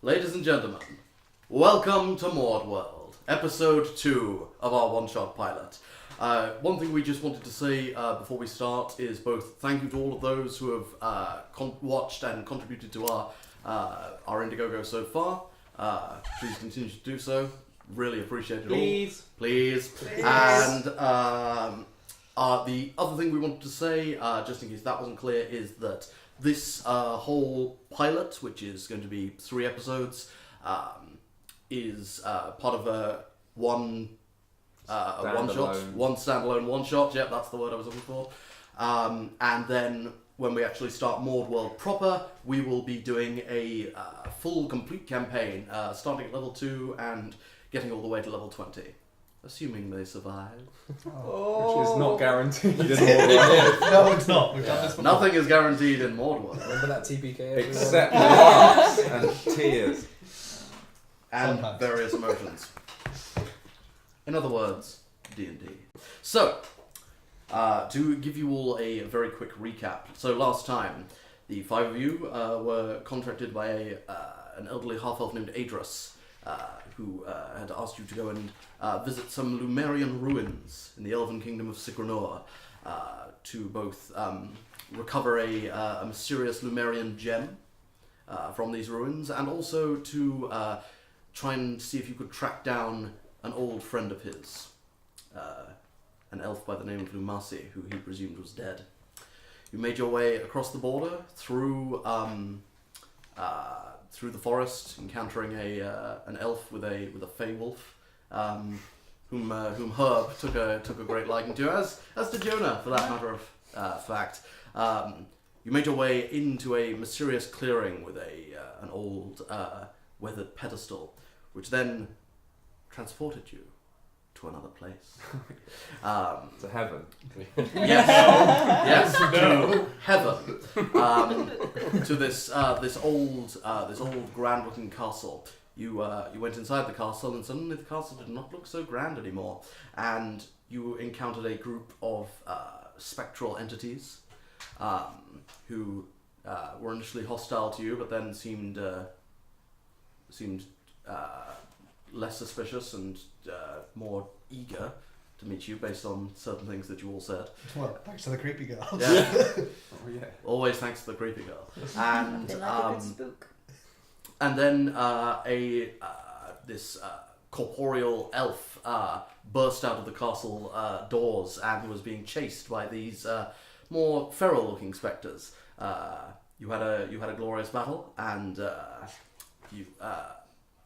Ladies and gentlemen, welcome to MaudeWorld, episode 2 of our one-shot pilot. One thing we just wanted to say before we start is both thank you to all of those who have watched and contributed to our Indiegogo so far. Please continue to do so. Really appreciate it all. Please. And the other thing we wanted to say, just in case that wasn't clear, is that this whole pilot, which is going to be 3 episodes, is part of a one standalone one shot. Yep, that's the word I was looking for. And then when we actually start MaudeWorld proper, we will be doing a full, complete campaign, starting at level 2 and getting all the way to level 20. Assuming they survive. Which is not guaranteed in MaudeWorld. No, it's not. We've done this before. Nothing is guaranteed in MaudeWorld. Remember that TPK? Except laughs and tears. And various emotions. In other words, D&D. So, to give you all a very quick recap. So last time, the 5 of you were contracted by an elderly half-elf named Adris, who had asked you to go and visit some Lumerian ruins in the elven kingdom of Sikranor, to both recover a mysterious Lumerian gem from these ruins, and also to try and see if you could track down an old friend of his, an elf by the name of Lumasi, who he presumed was dead. You made your way across the border through the forest, encountering an elf with a fey wolf, whom Herb took a great liking to, as did Jonah, for that matter of fact. You made your way into a mysterious clearing with an old weathered pedestal, which then transported you to another place. To heaven. Yes, to heaven. To this old grand-looking castle. You went inside the castle, and suddenly the castle did not look so grand anymore. And you encountered a group of spectral entities who were initially hostile to you, but then seemed less suspicious and more eager to meet you based on certain things that you all said. Well, thanks to the creepy girl. Yeah. Oh, yeah. Always thanks to the creepy girl. And They like a good spook. and then this corporeal elf burst out of the castle doors and was being chased by these more feral-looking spectres. You had a glorious battle, and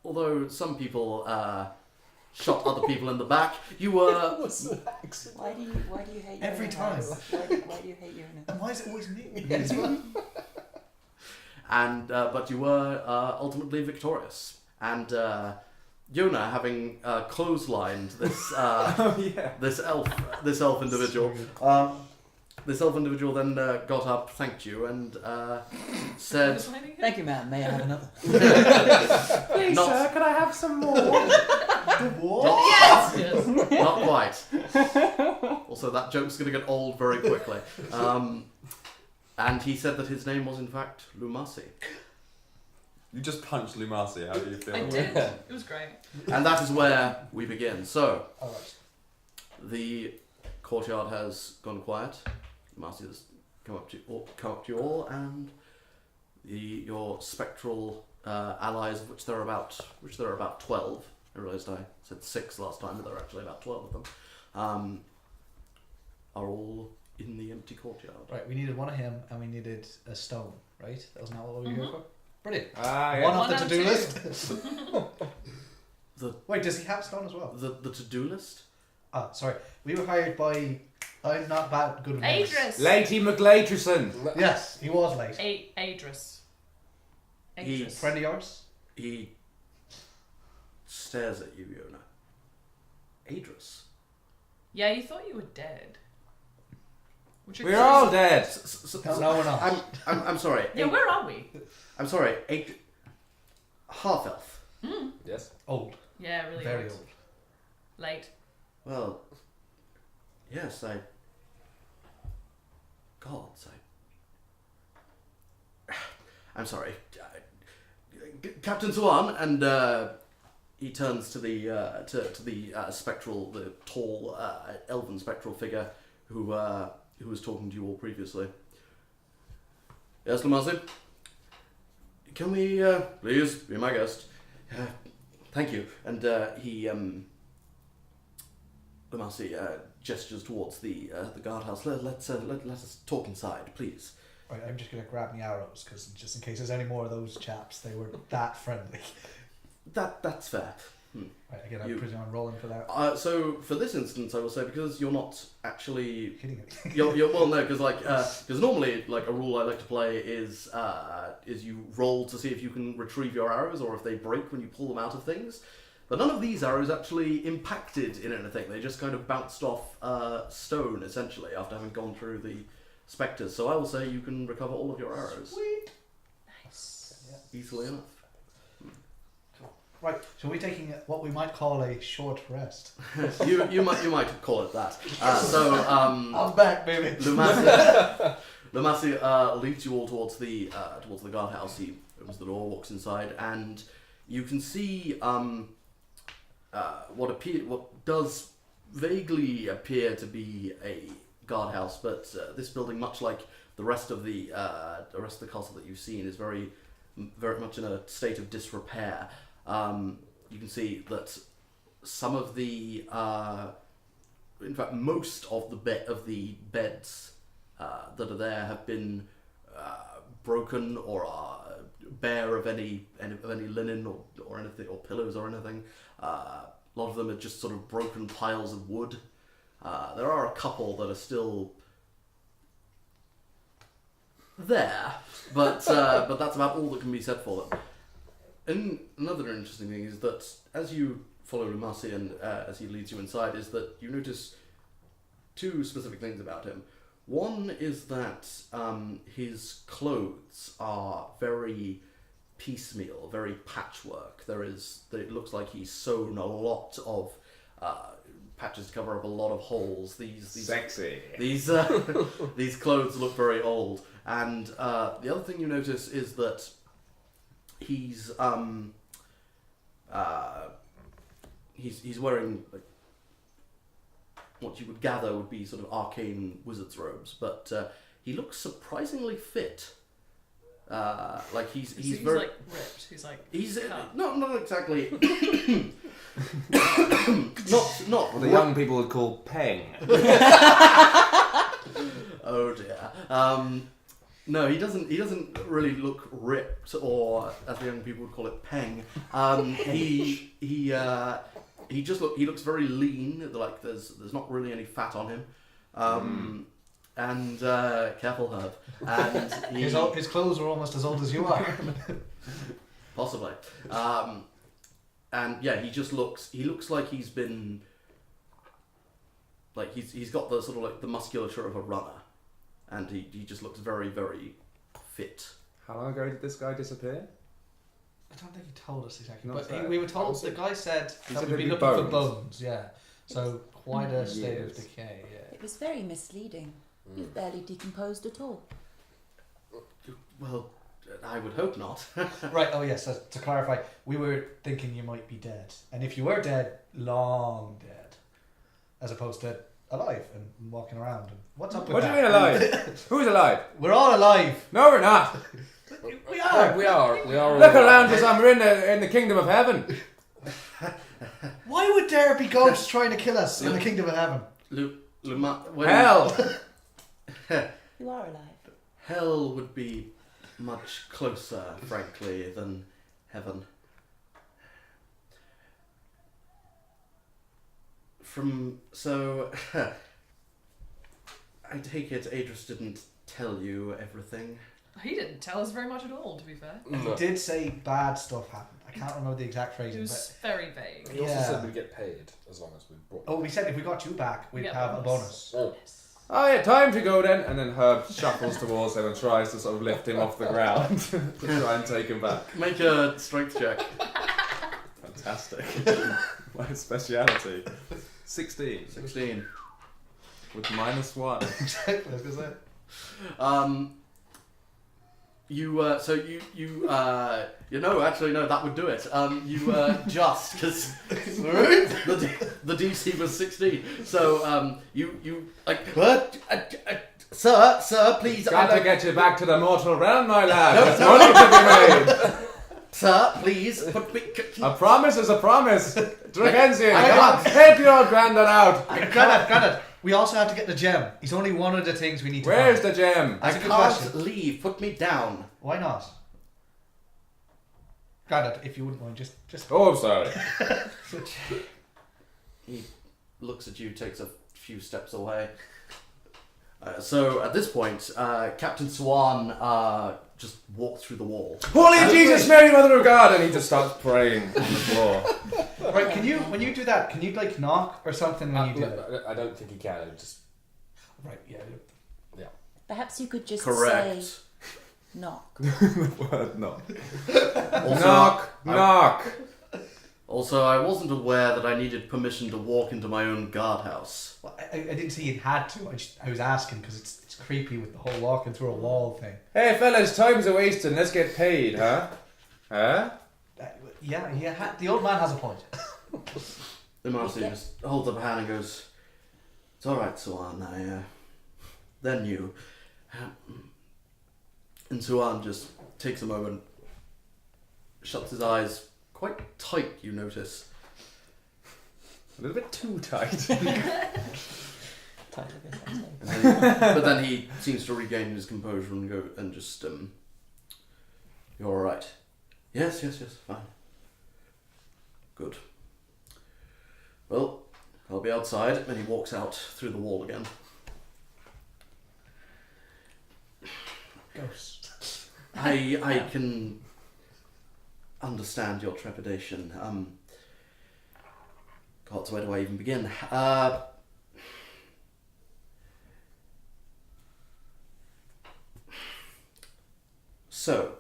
although some people shot other people in the back, you were. What's the accent? Why do you hate Every Yona? time. Why do you hate Yona? And why is it always me? And but you were ultimately victorious. And Yona, having clotheslined this elf individual. This elf individual then got up, thanked you, and said, Thank you, ma'am. May I have another? Please, Not- sir, could I have some more? What? Yes. not quite. Also, that joke's going to get old very quickly. And he said that his name was, in fact, Lumasi. You just punched Lumasi, how do you feel? I did. It was great. And that is where we begin. So, Alright. the courtyard has gone quiet. Lumasi has come up to you all, and your spectral allies, of which there are about 12. I realised I said 6 last time, but there are actually about 12 of them. Are all in the empty courtyard. Right, we needed one of him and we needed a stone, right? That was not what we were here for? Brilliant. Ah, One yeah. off the One out to-do of list. Wait, does he have stone as well? The to-do list? Ah, sorry. We were hired by... I'm not bad good with names. Adris. Lady McGlaterson. Yes, he was late. Adris. He- Adris. Friend of yours? He stares at you, Yona. Adris. Yeah, you thought you were dead. Which We're all dead. No, we're not. I'm sorry. Yeah, where are we? I'm sorry. Half elf. Yes. Old. Yeah, really Very old. old. Late. Well, yes, gods, I'm sorry. Captain Swan, and he turns to the spectral, the tall elven spectral figure who was talking to you all previously. Yes, Lumasi? Can we please be my guest? Thank you. And Lumasi gestures towards the guardhouse. Let us talk inside, please. Right, I'm just going to grab my arrows, because just in case there's any more of those chaps, they were that friendly. That's fair. Right, again, I presume I'm rolling for that. So for this instance, I will say, because you're not actually Hitting it. you're well, no, because normally like a rule I like to play is you roll to see if you can retrieve your arrows or if they break when you pull them out of things. But none of these arrows actually impacted in anything. They just kind of bounced off stone essentially after having gone through the spectres. So I will say you can recover all of your arrows. Sweet. Nice. Easily enough. Right, so we're taking what we might call a short rest. you might call it that. I'm back, baby. Lumasi leads you all towards the guardhouse. He opens the door, walks inside, and you can see what does vaguely appear to be a guardhouse, but this building, much like the rest of the castle that you've seen, is very much in a state of disrepair. You can see that some of the, in fact, most of the beds that are there have been broken or are bare of any linen or anything, or pillows or anything. A lot of them are just sort of broken piles of wood. There are a couple that are still there, but that's about all that can be said for them. And another interesting thing is that as you follow Lumasi and as he leads you inside, is that you notice two specific things about him. One is that his clothes are very piecemeal, very patchwork. It looks like he's sewn a lot of patches to cover up a lot of holes. These Sexy. These clothes look very old. And the other thing you notice is that he's wearing like, what you would gather would be sort of arcane wizard's robes, but he looks surprisingly fit. Like he's very like ripped. he's cut. not exactly not What the young people would call peng. Oh dear. No, he doesn't really look ripped, or as the young people would call it, peng. He looks very lean. Like there's not really any fat on him. And careful, Herb. And His clothes are almost as old as you are. possibly. And yeah, he looks like he's been like he's got the sort of like the musculature of a runner. And he just looks very, very fit. How long ago did this guy disappear? I don't think he told us exactly, Not but so. we were told, the guy said He that said we'd be there'd looking be for bones, yeah. So quite a state of Years. decay, yeah. It was very misleading. He was barely decomposed at all. Well, I would hope not. Right, oh yes, so to clarify, we were thinking you might be dead. And if you were dead, long dead. As opposed to alive and walking around. And what's up with What do that? you mean alive? Who's alive? We're all alive! No, we're not. We are! We are. Look around us. I'm in the kingdom of heaven. Why would there be ghosts trying to kill us in the kingdom of heaven? Hell. You are alive. Hell would be much closer, frankly, than heaven. I take it Adris didn't tell you everything. He didn't tell us very much at all, to be fair. He did say bad stuff happened. I can't remember the exact It phrasing, was very vague. He also Yeah. said we'd get paid as long as we brought. but... Oh, we said if we got you back, we'd Yeah, have a bonus. Oh. Oh yeah, time to go then. And then Herb shuffles towards him and tries to sort of lift him off the ground to try and take him back. Make a strength check. Fantastic. My speciality. 16 16. with -1. Exactly, I was going to say. actually, no, that would do it. Just, because the DC was 16. So, sir, please. Got to get you back to the mortal realm, my lad. There's money to be made. Sir, please. Put me, A promise is a promise. Drakensian, come on, help your granddad out. Granddad, we also have to get the gem. He's only one of the things we need to Where's find. the gem? I That's a good can't question. leave. Put me down. Why not? Granddad, if you wouldn't mind, just... Oh, I'm sorry. He looks at you, takes a few steps away. So at this point, Captain Swan just walked through the wall. Holy Jesus, Mary, Mother of God, and he just starts praying on the floor. Right, when you do that, can you like knock or something when you do that? I don't think he can. It just Right, yeah. Perhaps you could just Correct. say knock. Word knock. Also, Knock. Also, I wasn't aware that I needed permission to walk into my own guardhouse. Well, I didn't say you had to. I was asking because it's creepy with the whole walking through a wall thing. Hey, fellas, time's a wasting. Let's get paid, huh? Huh? Yeah. The old man has a point. Lumasi just holds up a hand and goes, "It's all right, Swan. They're new." And Swan just takes a moment, shuts his eyes quite tight, you notice. A little bit too tight. But then he seems to regain his composure and go and just, "You're all right." Yes, fine. Good. Well, I'll be outside. And he walks out through the wall again. Ghost. I can understand your trepidation. God, where do I even begin? So,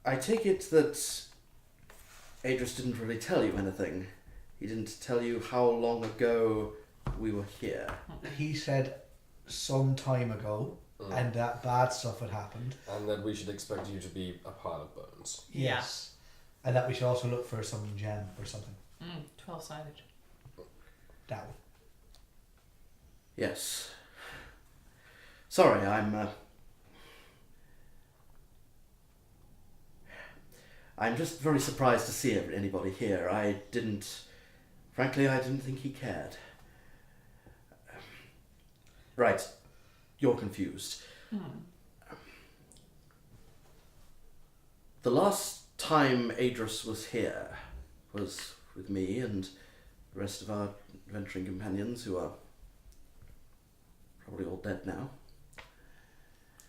I take it that Adris didn't really tell you anything. He didn't tell you how long ago we were here. He said some time ago, and that bad stuff had happened. and that we should expect you to be a pile of bones. Yes. And that we should also look for some gem or something. 12-sided. That one. Yes. Sorry, I'm just very surprised to see anybody here. Frankly, I didn't think he cared. Right. You're confused. The last time Adris was here was with me and the rest of our adventuring companions who are probably all dead now.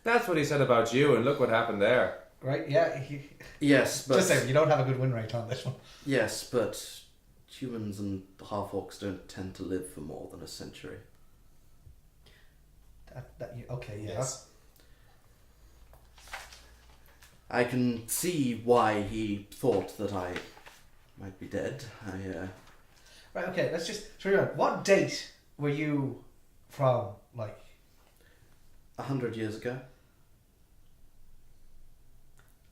That's what he said about you, and look what happened there. Right? Yeah. Yes, but... Just saying, you don't have a good win rate on this one. Yes, but humans and half-orcs don't tend to live for more than a century. Okay, yeah. Yes. I can see why he thought that I might be dead. Right, okay, let's just... What date were you from, 100 years ago.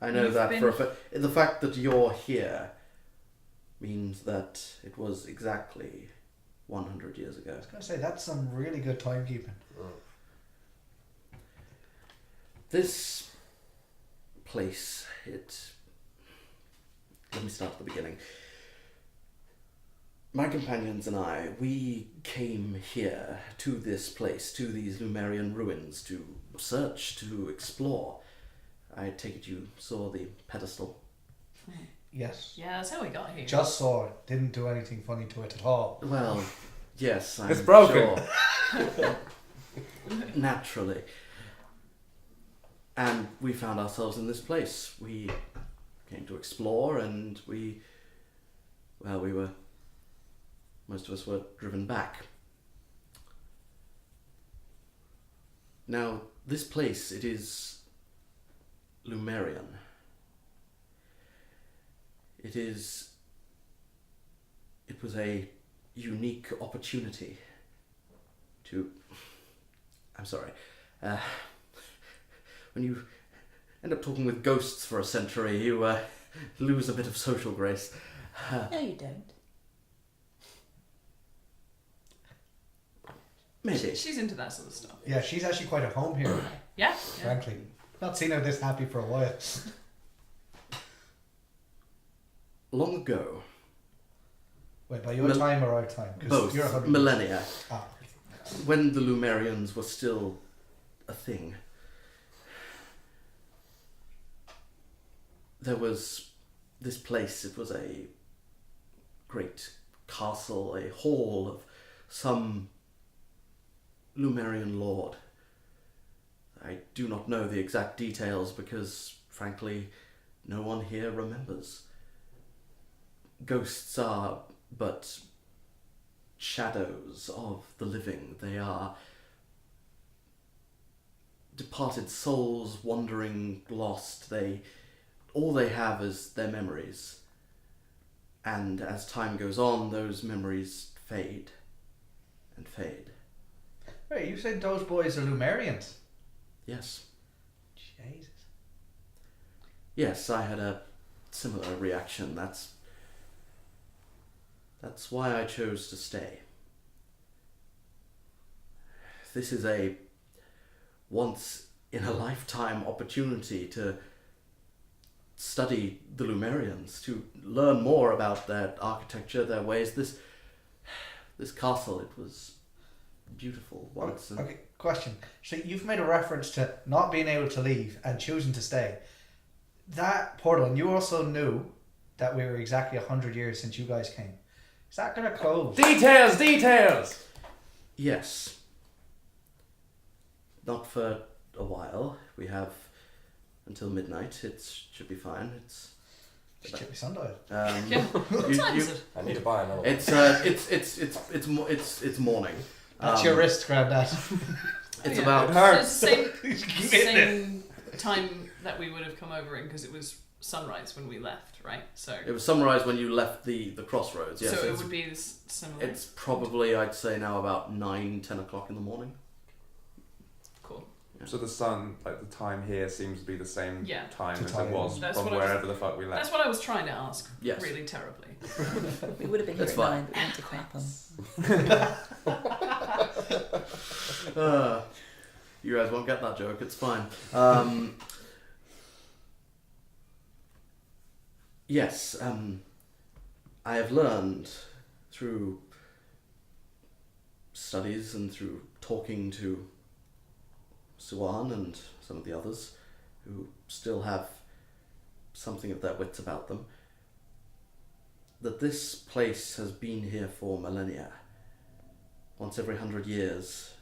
I know You've that been- for a fact. The fact that you're here means that it was exactly 100 years ago. I was going to say, that's some really good timekeeping. This place, let me start at the beginning. My companions and I, we came here to this place, to these Lumerian ruins, to search, to explore. I take it you saw the pedestal. Yes. Yeah, that's how we got here. Just saw it. Didn't do anything funny to it at all. Well, yes, I'm It's broken. sure. Naturally. And we found ourselves in this place. We came to explore and most of us were driven back. Now, this place, it is Lumerian. It was a unique opportunity I'm sorry. When you end up talking with ghosts for a century, you lose a bit of social grace. No, you don't. Maybe. She's into that sort of stuff. Yeah, she's actually quite at home here, Yeah. frankly. Not seen her this happy for a while. Long ago, Wait, by your time or our time? 'Cause both you're 100 millennia, Ah, when the Lumerians were still a thing, there was this place. It was a great castle, a hall of some Lumerian lord. I do not know the exact details because, frankly, no one here remembers. Ghosts are but shadows of the living. They are departed souls wandering lost. All they have is their memories. And as time goes on, those memories fade and fade. Wait, you said those boys are Lumerians? Yes. Jesus. Yes, I had a similar reaction. That's why I chose to stay. This is a once-in-a-lifetime opportunity to study the Lumerians, to learn more about their architecture, their ways. This castle, it was beautiful once. And Okay, question. So you've made a reference to not being able to leave and choosing to stay. That portal, and you also knew that we were exactly 100 years since you guys came. Is that going to close? Details! yes. Not for a while. We have until midnight. It should be fine. It's Should be sundial. Yeah. What time is it? I need to buy another one. It's morning. That's your wrist, Grandad. It's Yeah. about So it's the Keep hitting it. same time that we would have come over in because it was sunrise when we left, right? So It was sunrise when you left the crossroads. Yes, so it it's, would be this similar. it's probably, I'd say now, about 9-10 o'clock in the morning. Cool. So the sun, like the time here, seems to be the same Yeah. time To as tie it in. was That's from what I was- wherever the fuck we left. That's what I was trying to ask. Yes. Really terribly. We would have been here That's at fine. 9, but we went to crap on. You guys won't get that joke. It's fine. Yes. I have learned through studies and through talking to Suan and some of the others who still have something of their wits about them, that this place has been here for millennia. Once every 100 years,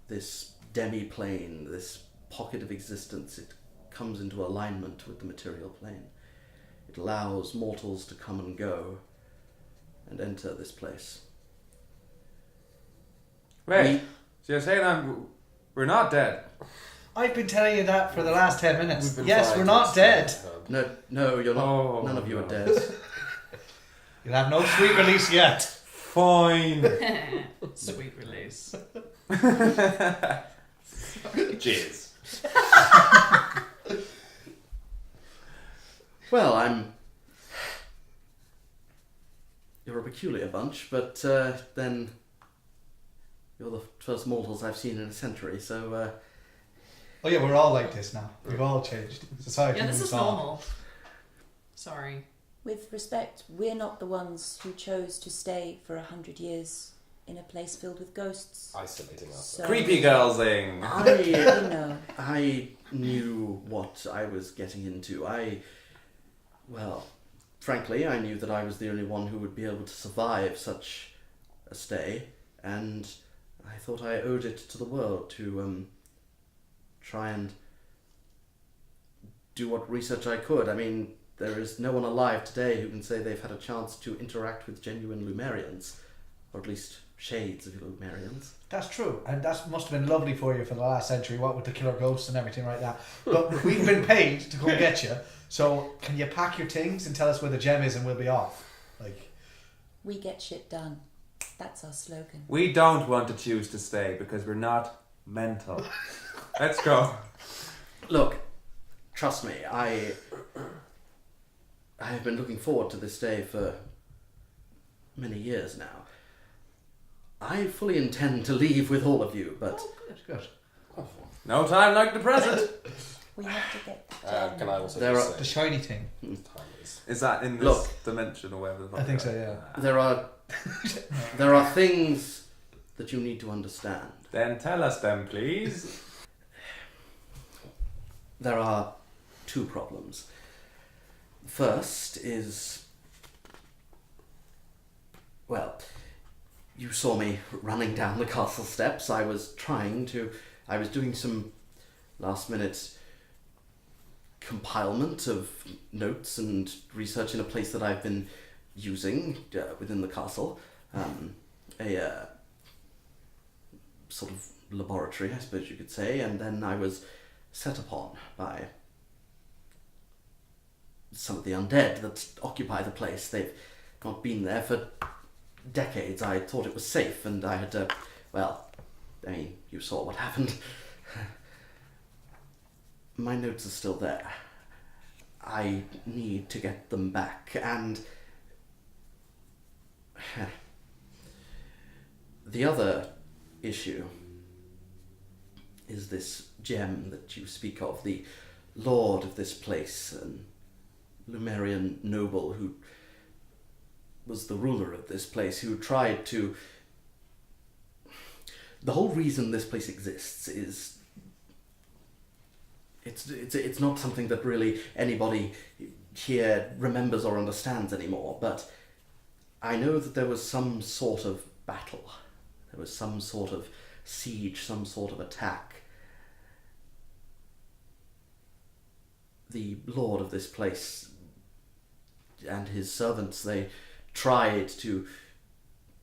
this demi-plane, this pocket of existence, it comes into alignment with the material plane. It allows mortals to come and go and enter this place. Wait, so you're saying we're not dead? I've been telling you that for the last 10 minutes. We've been Yes, trying we're to not dead. explain it, No, you're not. Oh, none of you are no. dead. You'll have no sweet release yet. Fine. Sweet release. Cheers. Well, you're a peculiar bunch, but then you're the first mortals I've seen in a century, so Oh yeah, we're all like this now. We've all changed. Society Yeah, this moves is on. normal. Sorry. With respect, we're not the ones who chose to stay for 100 years in a place filled with ghosts. Isolating us. So Creepy girl thing. you know. I knew what I was getting into. Well, frankly, I knew that I was the only one who would be able to survive such a stay, and I thought I owed it to the world to try and do what research I could. I mean, there is no one alive today who can say they've had a chance to interact with genuine Lumerians, or at least shades of Lumerians. That's true, and that must have been lovely for you for the last century, what with the killer ghosts and everything like that. But we've been paid to come get you, so can you pack your things and tell us where the gem is and we'll be off? Like, We get shit done. That's our slogan. We don't want to choose to stay because we're not mental. Let's go. Look, trust me, I have been looking forward to this day for many years now. I fully intend to leave with all of you, but... Oh, good. No time like the present. We have to get the gem. Can I also There just are- The say shiny thing. time is Is that in this Look. dimension or whatever? I think so, yeah. there are things that you need to understand. Then tell us them, please. There are two problems. First is... Well, you saw me running down the castle steps. I was doing some last-minute compilement of notes and research in a place that I've been using within the castle. A sort of laboratory, I suppose you could say, and then I was set upon by some of the undead that occupy the place. They've not been there for decades. I thought it was safe, and I had to, you saw what happened. My notes are still there. I need to get them back, and the other issue is this gem that you speak of, the lord of this place, an Lumerian noble who was the ruler of this place, who tried to... The whole reason this place exists is... It's not something that really anybody here remembers or understands anymore, but I know that there was some sort of battle. There was some sort of siege, some sort of attack. The lord of this place and his servants, they tried to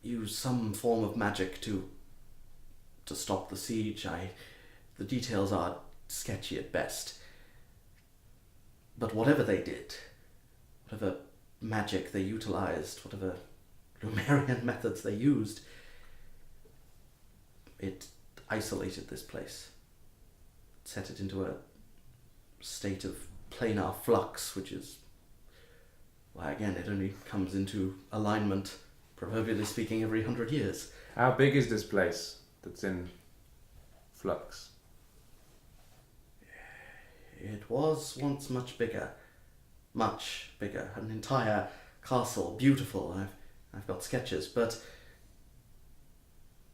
use some form of magic to stop the siege. The details are sketchy at best. But whatever they did, whatever magic they utilized, whatever Lumerian methods they used, it isolated this place. It set it into a state of planar flux, which is why, again, it only comes into alignment, proverbially speaking, every 100 years. How big is this place that's in flux? It was once much bigger. Much bigger. An entire castle. Beautiful. I've got sketches, but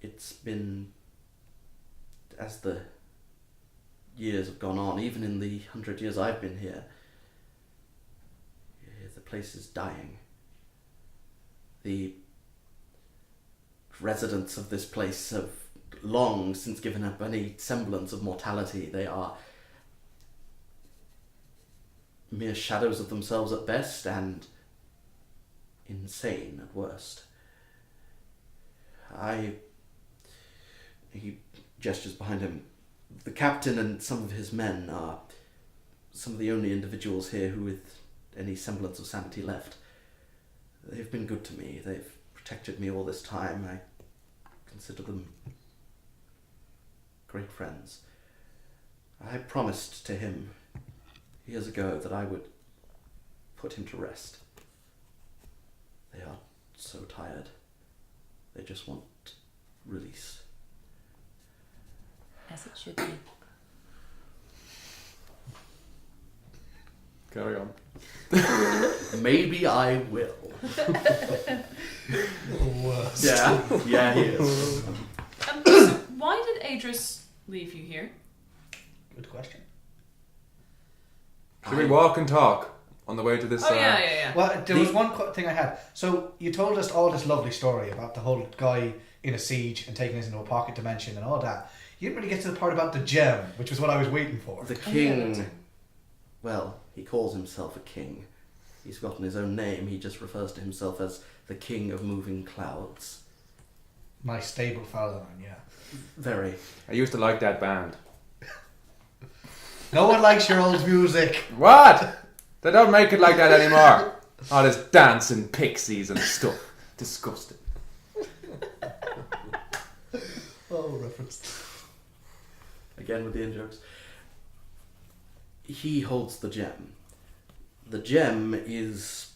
it's been, as the years have gone on, even in the 100 years I've been here, the place is dying. The residents of this place have long since given up any semblance of mortality. They are mere shadows of themselves at best, and insane at worst. He gestures behind him. The captain and some of his men are some of the only individuals here who with any semblance of sanity left. They've been good to me. They've protected me all this time. I consider them great friends. I promised to him years ago that I would put him to rest. They are so tired. They just want release. As it should be. Carry on. Maybe I will. Worst. Yeah, he is. So why did Adris leave you here? Good question. Should we walk and talk on the way to this? Oh yeah. Well, there was one thing I had. So you told us all this lovely story about the whole guy in a siege and taking us into a pocket dimension and all that. You didn't really get to the part about the gem, which was what I was waiting for. The king, well, he calls himself a king. He's forgotten his own name. He just refers to himself as the king of moving clouds. Nice stable fellow, yeah. Very. I used to like that band. No one likes your old music. What? They don't make it like that anymore. All this dancing pixies and stuff. Disgusting. Oh, reference. Again with the in-jokes. he holds the gem. The gem is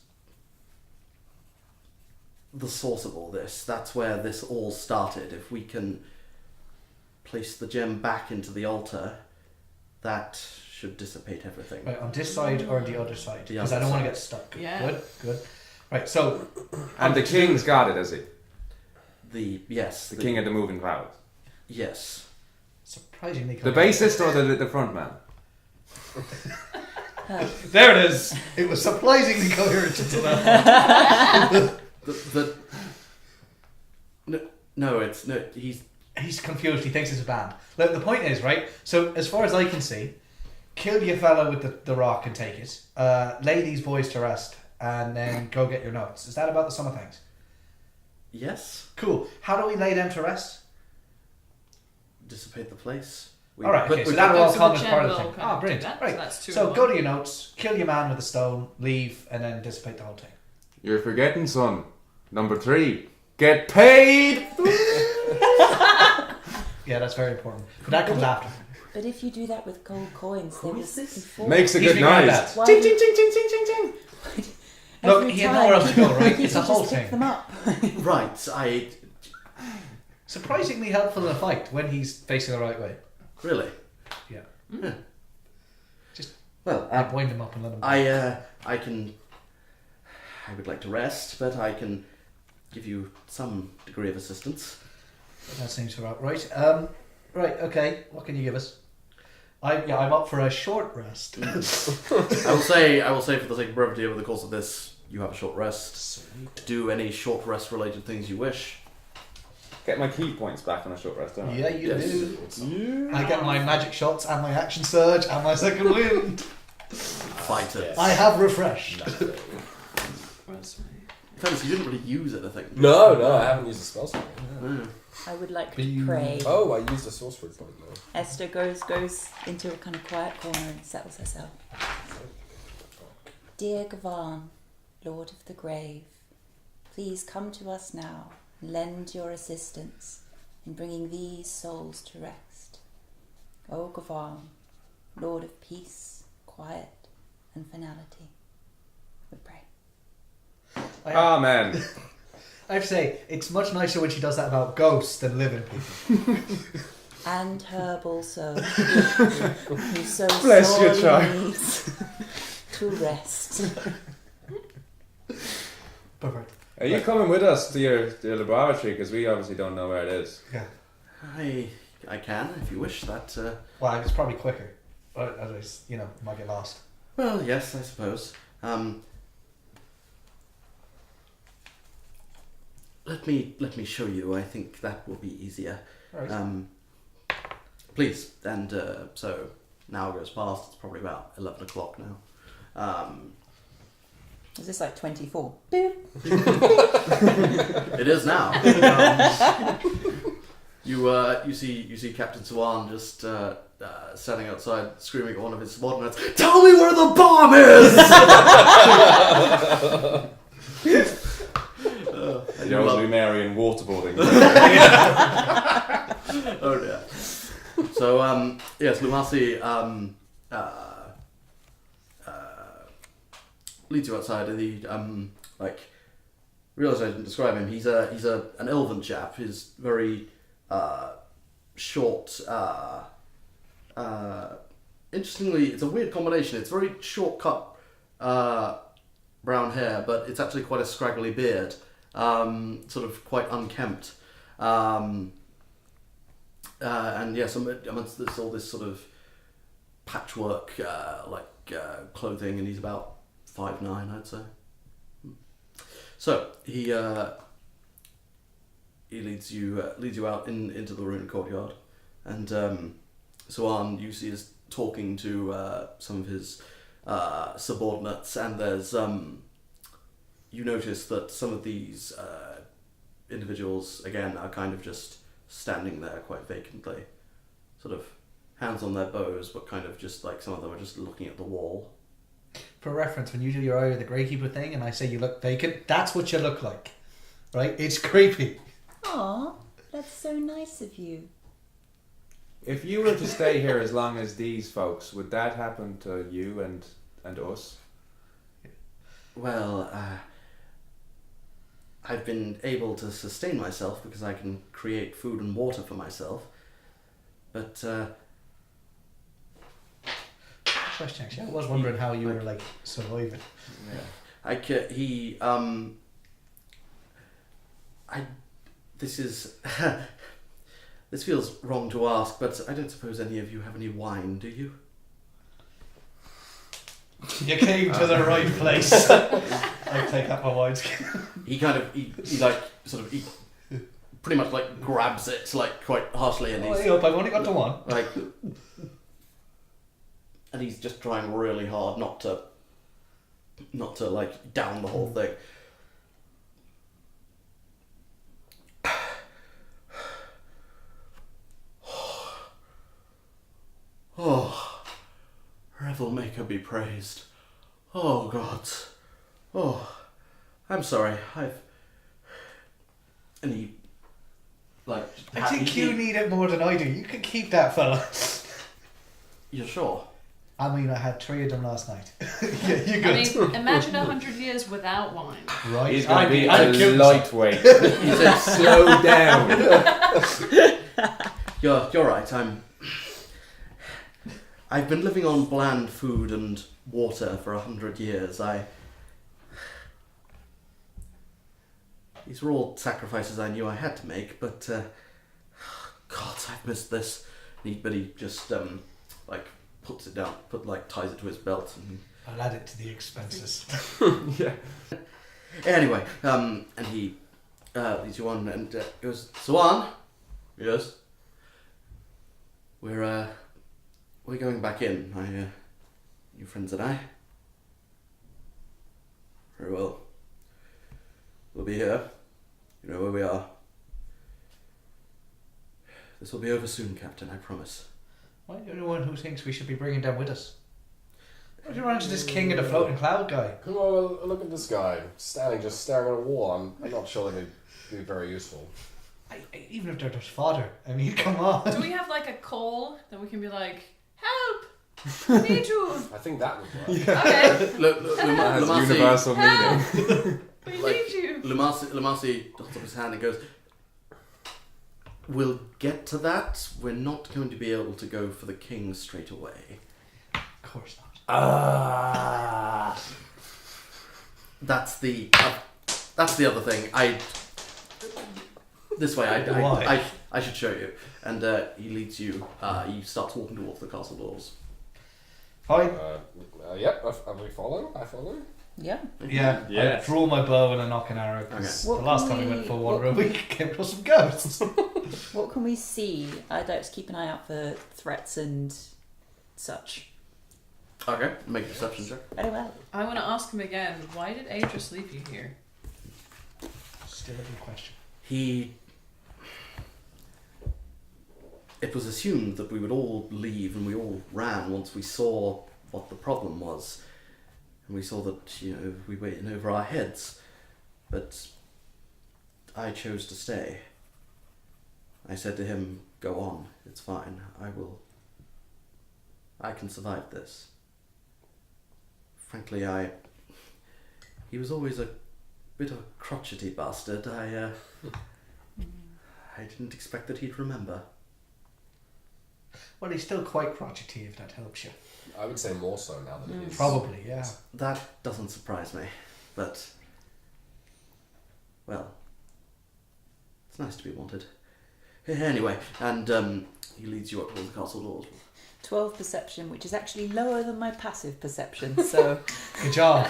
the source of all this. That's where this all started. If we can place the gem back into the altar, that should dissipate everything. Right, on this side or the other side? The Because I other don't want to side. get stuck. Yeah. Good. Right, so And the king's got it, is he? The King of the moving clouds. Yes. surprisingly The coherent. bassist or the front man? There it is. It was surprisingly coherent until that. He's confused. He thinks it's a band. Look, the point is, right? So, as far as I can see, kill your fella with the rock and take it. Lay these boys to rest, and then go get your notes. Is that about the sum of things? Yes. Cool. How do we lay them to rest? Dissipate the place. All right. Okay. So put that'll all those come in as the part of the gem thing. will kind Oh, of brilliant. do that, Right. so that's two So in go one. to your notes. Kill your man with a stone. Leave, and then dissipate the whole thing. You're forgetting, son. Number 3. Get paid! Yeah, that's very important. But that comes after. But if you do that with gold coins, Who they is will this? fall. Makes a He's good figuring noise. that. Why Ching, do- ching, ching, ching, ching, ching, ching. Look, Every he had time nowhere else to go, right? he It's a could whole just pick thing. them up. Right. Surprisingly helpful in a fight when he's facing the right way. Really. Yeah. Yeah. Just Well, wind him up and let him go. I would like to rest, but I can give you some degree of assistance. That seems about right. Right, okay. What can you give us? I'm up for a short rest. I will say for the sake of brevity, over the course of this, you have a short rest. Do any short rest related things you wish. Get my key points back on a short rest, don't I? Yeah, you Yes. do. I get my magic shots and my action surge and my second wind. Fighters. I have refreshed. Where's my- Fairness, you didn't really use anything. No, I haven't used a spell slot. Yeah. I would like But to you- pray. Oh, I used a sorcery point though. Esther goes into a kind of quiet corner and settles herself. Dear Gavan, Lord of the Grave, please come to us now and lend your assistance in bringing these souls to rest. O Gavan, Lord of Peace, Quiet, and Finality, we pray. Amen. I have to say, it's much nicer when she does that about ghosts than living people. And Herb also, who so Bless your sorely child. needs to rest. Perfect. Are you coming with us to your laboratory? Because we obviously don't know where it is. Yeah. I can, if you wish that. Well, it's probably quicker. But might get lost. Well, yes, I suppose. Let me show you. I think that will be easier. Right. Please. And so now goes past. It's probably about 11 o'clock now. Is this like 24? Boop. It is now. You see Captain Swan just standing outside, screaming at one of his subordinates. Tell me where the bomb is! And you Yours Lumarian waterboarding. Oh dear. So yes, Lumasi leads you outside, and he realised I didn't describe him. He's an elven chap. He's very short. Interestingly, it's a weird combination. It's very short cut brown hair, but it's actually quite a scraggly beard. Sort of quite unkempt. And yes, amongst this, all this sort of patchwork clothing, and he's about 5'9", I'd say. So he leads you out into the ruined courtyard, and Swan, you see, is talking to some of his subordinates, and there's you notice that some of these individuals, again, are kind of just standing there quite vacantly, sort of hands on their bows, but kind of just like some of them are just looking at the wall. For reference, when you do your Eye of the Greykeeper thing and I say you look vacant, that's what you look like. Right? It's creepy. Aw, that's so nice of you. If you were to stay here as long as these folks, would that happen to you and us? Well, I've been able to sustain myself because I can create food and water for myself. But, Question actually. I was wondering how you were like surviving. This is... This feels wrong to ask, but I don't suppose any of you have any wine, do you? You came to the right place. I take up my wine skin. He kind of, he pretty much like grabs it like quite harshly, and he's Hey up, I've only got the one. like, and he's just trying really hard not to like down the whole thing. Oh, Revel Maker be praised. Oh, gods. Oh, I'm sorry. And he, like... I think you need it more than I do. You can keep that, fella. You're sure? I mean, I had 3 of them last night. Yeah, you good. I mean, imagine 100 years without wine. Right. He's going to be I'd a kill myself. lightweight. He said, slow down. You're right. I've been living on bland food and water for 100 years. These were all sacrifices I knew I had to make, but God, I've missed this. But he just like puts it down, ties it to his belt, and I'll add it to the expenses. Yeah. anyway, and he leads you on and goes, Swan. Yes. We're going back in, you friends and I. Very well. We'll be here. You know where we are. This will be over soon, Captain, I promise. Why are you the one who thinks we should be bringing them with us? Why do you run into this king of the floating cloud guy? Well, look at this guy standing just staring at a wall. I'm not sure they'd be very useful. Even if they're just fodder. I mean, come on. Do we have like a call that we can be like, help! I need you! I think that would work. Okay, That has universal meaning. we Like- need you! Lumasi holds up his hand and goes, we'll get to that. We're not going to be able to go for the king straight away. Of course not. That's the other thing. This way, Why? I should show you. And he leads you. He starts walking towards the castle doors. Fine. Yep, are we following? I follow? Yeah. Yeah. Yeah. I draw my bow and a knocking arrow. 'Cause Okay. The last time we went for one room, we came across some ghosts. What can we see? I'd like to keep an eye out for threats and such. Okay, make a perception check. Very well. I want to ask him again, why did Adris leave you here? Still a good question. It was assumed that we would all leave, and we all ran once we saw what the problem was. And we saw that, we were in over our heads. But I chose to stay. I said to him, go on, it's fine, I can survive this. Frankly, he was always a bit of a crotchety bastard. I didn't expect that he'd remember. Well, he's still quite crotchety, if that helps you. I would say more so now that it is. Probably, yeah. That doesn't surprise me, but, well, it's nice to be wanted. Anyway, and he leads you up towards the castle doors. 12 perception, which is actually lower than my passive perception, so... Good job.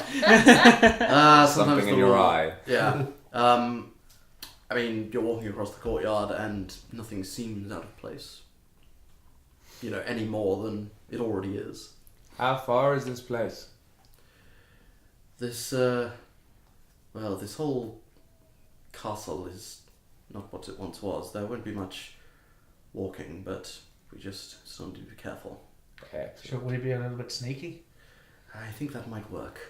Something in your eye. Yeah. I mean, you're walking across the courtyard and nothing seems out of place. Any more than it already is. How far is this place? This whole castle is not what it once was. There won't be much walking, but we just still need to be careful. Sure, would he be a little bit sneaky? I think that might work.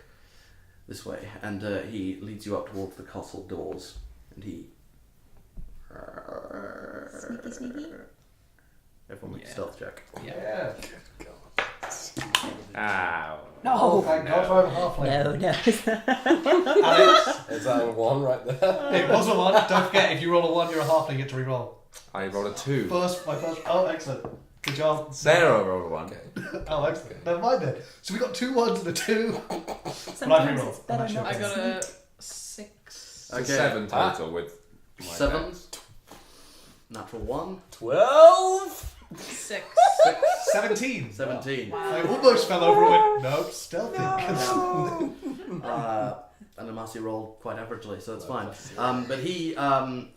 This way. And he leads you up towards the castle doors. And he... Sneaky, sneaky. Everyone make a Yeah. stealth check. Yeah. Ow. Oh, No. thank God for a halfling. No. Alex, Is that a 1 right there? it was a 1. Don't forget, if you roll a 1, you're a halfling, you get to re-roll. I rolled a 2. My first. Oh, excellent. Good job. Sarah rolled a 1. Oh, excellent. Never mind then. So we got 2 1s and a 2. Sometimes re-roll. it's better I'm not I to got a sneak. 6. So Okay. 7 total with my 7. dex. Natural 1. 12? 6. 17. 17. I almost fell over and went, nope, stealthy. And Lumasi rolled quite averagely, so it's fine. But he,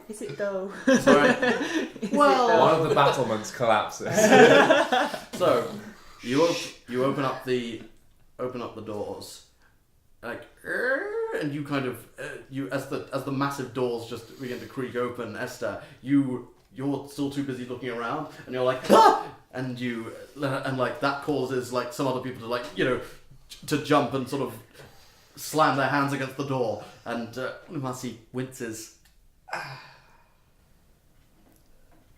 Is it though? sorry. Well, One of the battlements collapses. so you open up the doors, like, and you kind of you as the massive doors just begin to creak open. Esther, you're still too busy looking around, and you're like, ah! and like that causes like some other people to like to jump and sort of slam their hands against the door, and Lumasi winces.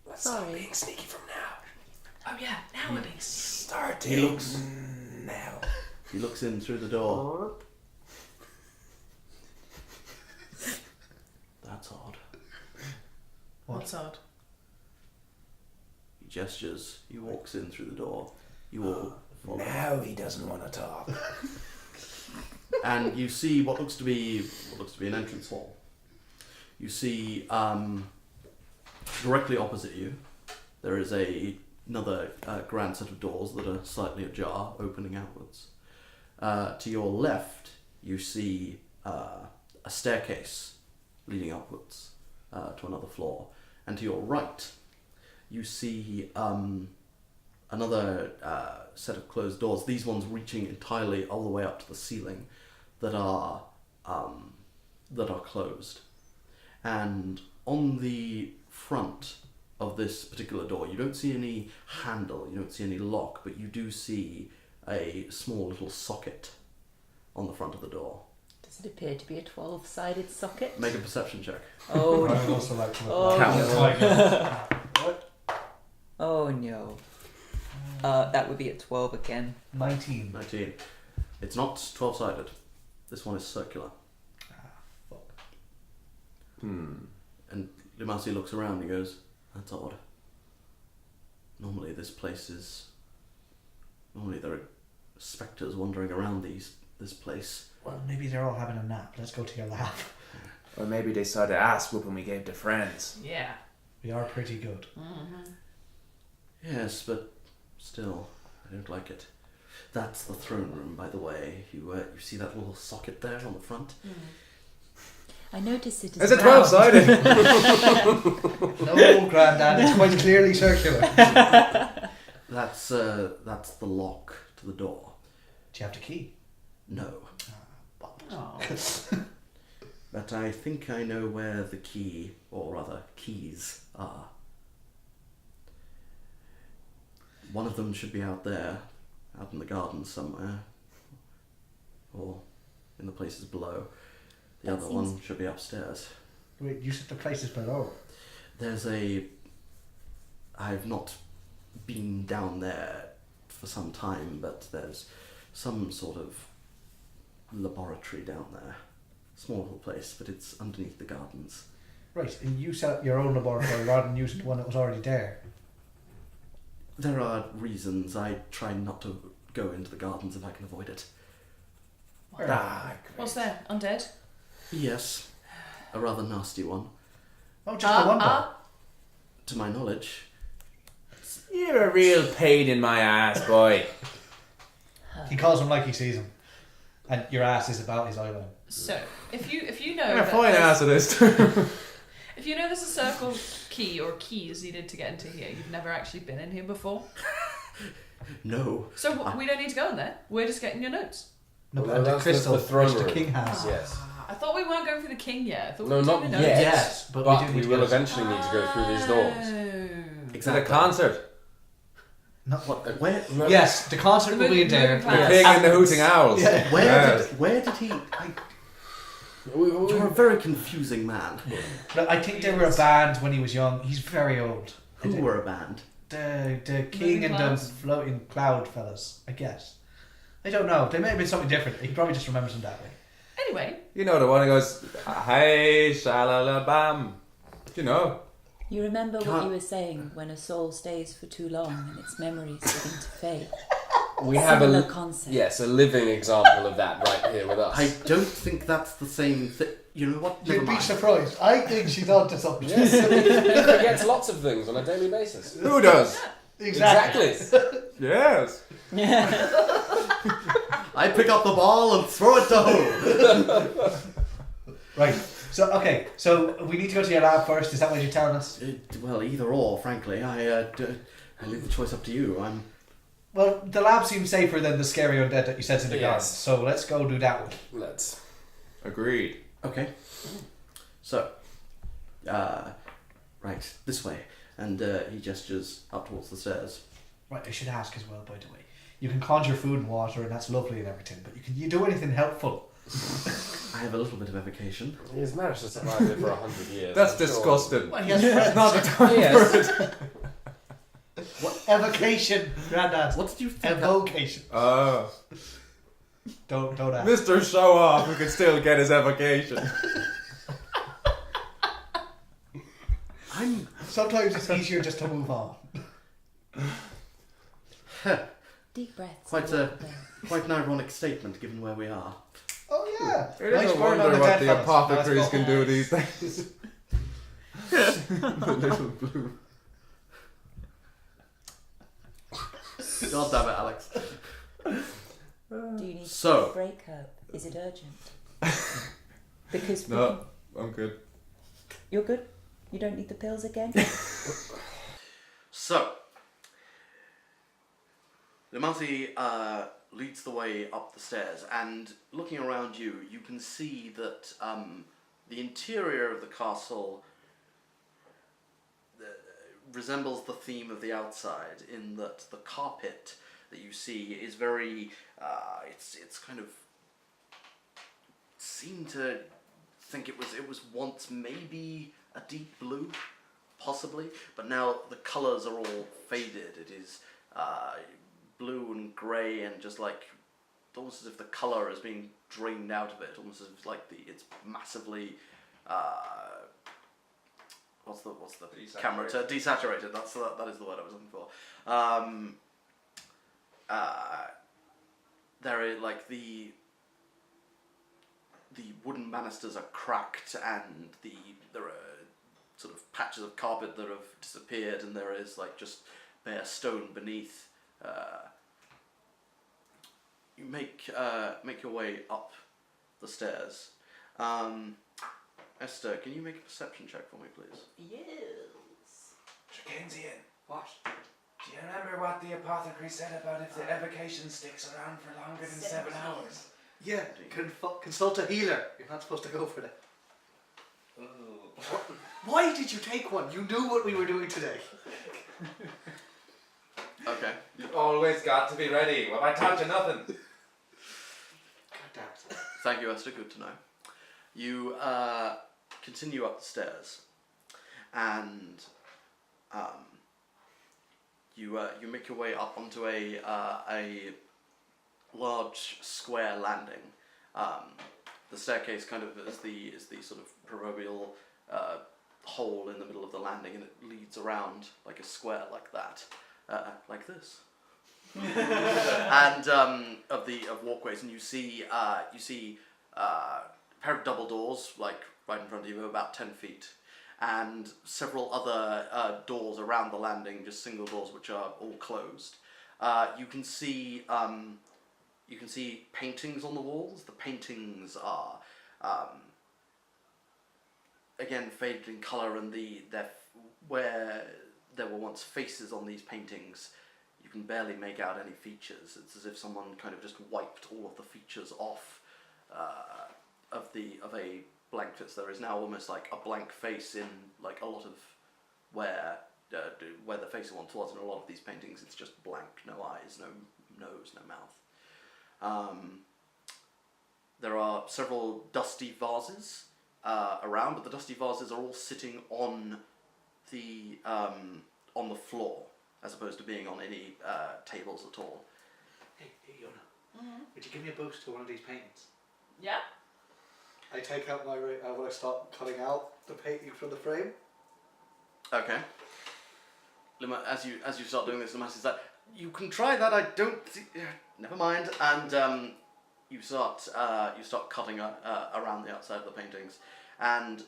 Let's Sorry. stop being sneaky from now. Oh yeah, now we're being Starting He looks now. He looks in through the door. That's odd. What's odd? He gestures. He walks in through the door. You all follow. Now he doesn't want to talk. And you see what looks to be an entrance hall. You see directly opposite you there is another grand set of doors that are slightly ajar, opening outwards. To your left, you see a staircase leading upwards to another floor, and to your right, you see another set of closed doors. These ones reaching entirely all the way up to the ceiling, that are closed. And on the front of this particular door, you don't see any handle, you don't see any lock, but you do see a small little socket on the front of the door. Does it appear to be a 12-sided socket? Make a perception check. Oh I would no. also like to look Oh, like no. What? Oh no. That would be at 12 again. 19. 19. It's not 12-sided. This one is circular. Fuck. And Lumasi looks around and he goes, "That's odd. Normally there are spectres wandering around this place." Well, maybe they're all having a nap. Let's go to your lab. Or maybe they started ass whooping we gave to friends. Yeah. We are pretty good. Yes, but still, I don't like it. That's the throne room, by the way. You see that little socket there on the front? I noticed it It's as a well. 12-sided. No, Grandad, it's quite clearly circular. That's the lock to the door. Do you have the key? No. Oh. But I think I know where the key, or rather keys, are. One of them should be out there, out in the garden somewhere, or in the places below. The That other seems- one should be upstairs. Wait, you said the place is below. I've not been down there for some time, but there's some sort of laboratory down there. Small little place, but it's underneath the gardens. Right, and you set up your own laboratory rather than using the one that was already there. There are reasons. I try not to go into the gardens if I can avoid it. Ah, What's there? Undead? Yes, a rather nasty one, Oh, just the one one. to my knowledge. You're a real pain in my ass, boy. He calls him like he sees him. And your ass is about his eyeline. So, if you know You're a that fine there's- ass at this too. if you know there's a circle key or keys needed to get into here, you've never actually been in here before. No. So we don't need to go in there. We're just getting your notes. No, Well, but the that's crystal the throne which the room. king has. Yes. I thought we weren't going for the king yet. I thought No, we were not doing the notes. yet. Yes, but But we do we need will to go. eventually need to go through these doors. Oh. Is it a concert? No. What? Where? No. Yes, the concert will be in there. Moving The Yes. pig and the hooting owls. Yeah. Where did he? You're a very confusing man. No, I think they were a band when he was young. He's very old. Who were a band? the king and the clouds? floating cloud fellas, I guess. I don't know. They may have been something different. He probably just remembers them that way. Anyway, You know the one who goes, hey, shalalabam. You know. You remember what Can't- you were saying when a soul stays for too long and its memories begin to fade? We have Similar a concept. yes, a living example of that right here with us. I don't think that's the same thing. You know what? Never You'd be mind. surprised. I think she's onto something. Yes, he forgets lots of things on a daily basis. Who does? Exactly. Yes. I pick up the ball and throw it to home. Right. So okay. So we need to go to your lab first. Is that what you're telling us? Well, either or, frankly. I leave the choice up to you. Well, the lab seems safer than the scary undead that you said in the garden. Yes. So let's go do that one. Let's. Agreed. Okay. So, right, this way. And he gestures up towards the stairs. Right. I should ask as well. By the way, you can conjure food and water, and that's lovely and everything. But you do anything helpful? I have a little bit of evocation. He's managed to survive here for 100 years. That's I'm sure. disgusting. Well, he has friends. Not the time Yes. for it. Evocation, Grandad. What did you think? Evocation. Don't ask. Mr. Show Off who can still get his evocation. Sometimes it's easier just to move on. Deep breaths. Quite and a- walk away. Quite an ironic statement, given where we are. Oh yeah. It is a burn on wonder what dead the fellas. apothecaries Let's go. can do these days. The little blue. God damn it, Alex. Do you need So- to break up? Is it urgent? Because we No, I'm good. you're good? You don't need the pills again? So, Lumasi leads the way up the stairs, and looking around you, you can see that the interior of the castle resembles the theme of the outside, in that the carpet that you see is very, it's kind of, seemed to think it was once maybe a deep blue, possibly, but now the colours are all faded. It is blue and grey, and just like almost as if the colour is being drained out of it, almost as if like it's massively what's the camera term? Desaturated. That is the word I was looking for. There is like the wooden banisters are cracked, and there are sort of patches of carpet that have disappeared, and there is like just bare stone beneath. You make your way up the stairs. Esther, can you make a perception check for me, please? Yes. Dickensian, What? do you remember what the apothecary said about if the evocation sticks around for longer than 7 hours? Yeah. Consult a healer. You're not supposed to go for that. Why did you take one? You knew what we were doing today. Okay. You've always got to be ready. Well, I taught you nothing. God damn it. Thank you, Esther. Good to know. You continue up the stairs, and you make your way up onto a large square landing. The staircase kind of is the sort of proverbial hole in the middle of the landing, and it leads around like a square like that, like this. And of walkways, and you see a pair of double doors like right in front of you, about 10 feet, and several other doors around the landing, just single doors which are all closed. You can see paintings on the walls. The paintings are again faded in colour, and where there were once faces on these paintings, you can barely make out any features. It's as if someone kind of just wiped all of the features off of a blank face. There is now almost like a blank face in like a lot of where the face once was. In a lot of these paintings, it's just blank, no eyes, no nose, no mouth. There are several dusty vases around, but the dusty vases are all sitting on the floor. as opposed to being on any tables at all. Hey, Yona. Would you give me a boost to one of these paintings? Yeah? I take out my when I start cutting out the painting from the frame. Okay. As you start doing this, Lumasi's like, you can try that. I don't. Never mind. And you start cutting around the outside of the paintings, and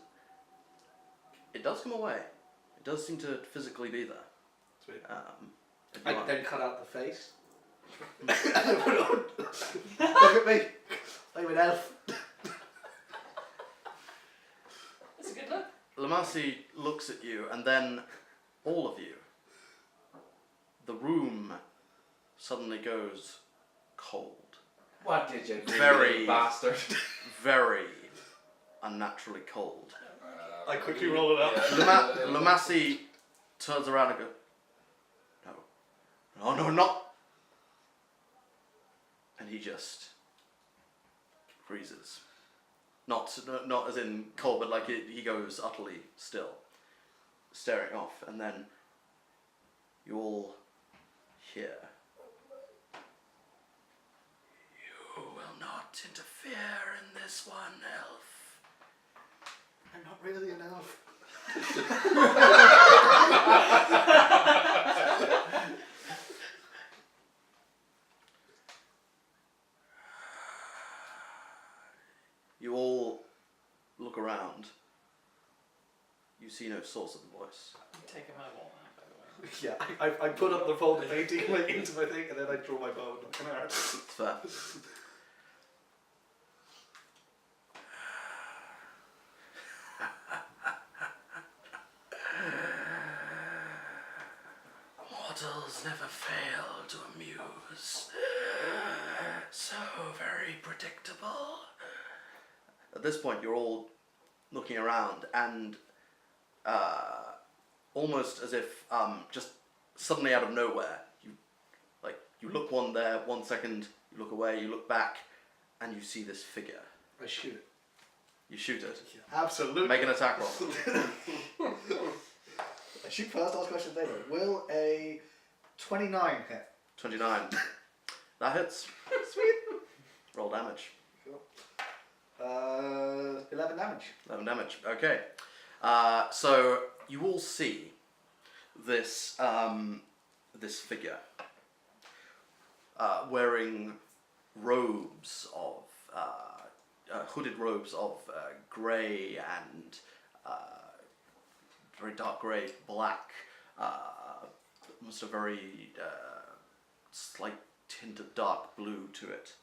it does come away. It does seem to physically be there. Sweet. If you I want. then cut out the face. Look at me. I'm an elf. That's a good look. Lumasi looks at you, and then all of you. The room suddenly goes cold. What did you do, Very- you bastard? Very unnaturally cold. I quickly roll it up. Lumasi turns around and goes, no, not. And he just freezes. Not as in cold, but like he goes utterly still, staring off, and then you all hear. You will not interfere in this one, elf. I'm not really an elf. You all look around. You see no source of the voice. I'm taking my wall out, by the way. Yeah, I put up the folded painting like into my thing, and then I draw my bow and look at it. It's fair. Mortals never fail to amuse. So very predictable. At this point, you're all looking around, and almost as if just suddenly out of nowhere, you look 1 second, you look away, you look back, and you see this figure. I shoot it. You shoot it. Absolutely. Make an attack roll. I shoot first, ask questions later. Will a 29 hit? 29. That hits. Sweet. Roll damage. Cool. 11 damage. 11 damage. Okay. So you all see this this figure wearing robes of hooded robes of grey and very dark grey, black, almost a very slight tint of dark blue to it.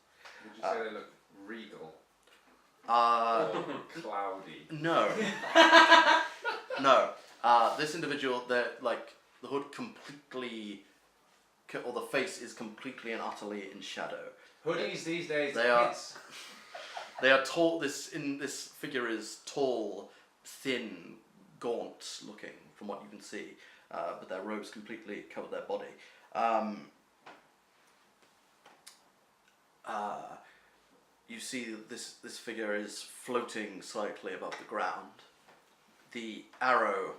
Would you say they look regal? Cloudy. No. No. This individual, like the hood completely, or the face is completely and utterly in shadow. Hoodies these days, They are- kids. They are tall. This figure is tall, thin, gaunt looking from what you can see, but their robes completely cover their body. You see that this figure is floating slightly above the ground. The arrow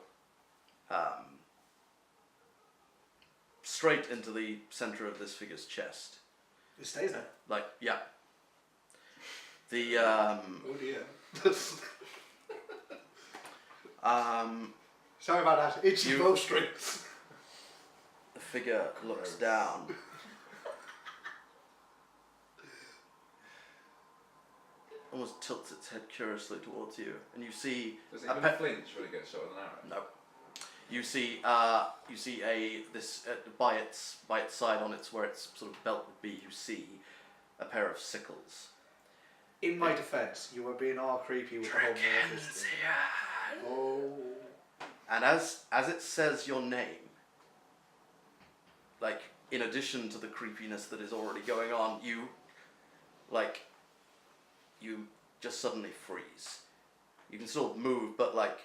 straight into the center of this figure's chest. It stays there. Like, yeah. The Oh dear. Sorry about that. Itchy You- bowstring. the figure looks down. Almost tilts its head curiously towards you, and you see Does it a even flinch when it gets shot with an arrow? No. You see this by its side on its where its sort of belt would be. You see a pair of sickles. In my defense, you were being all creepy with the whole murder thing. Oh. And as it says your name, like in addition to the creepiness that is already going on, you just suddenly freeze. You can still move, but like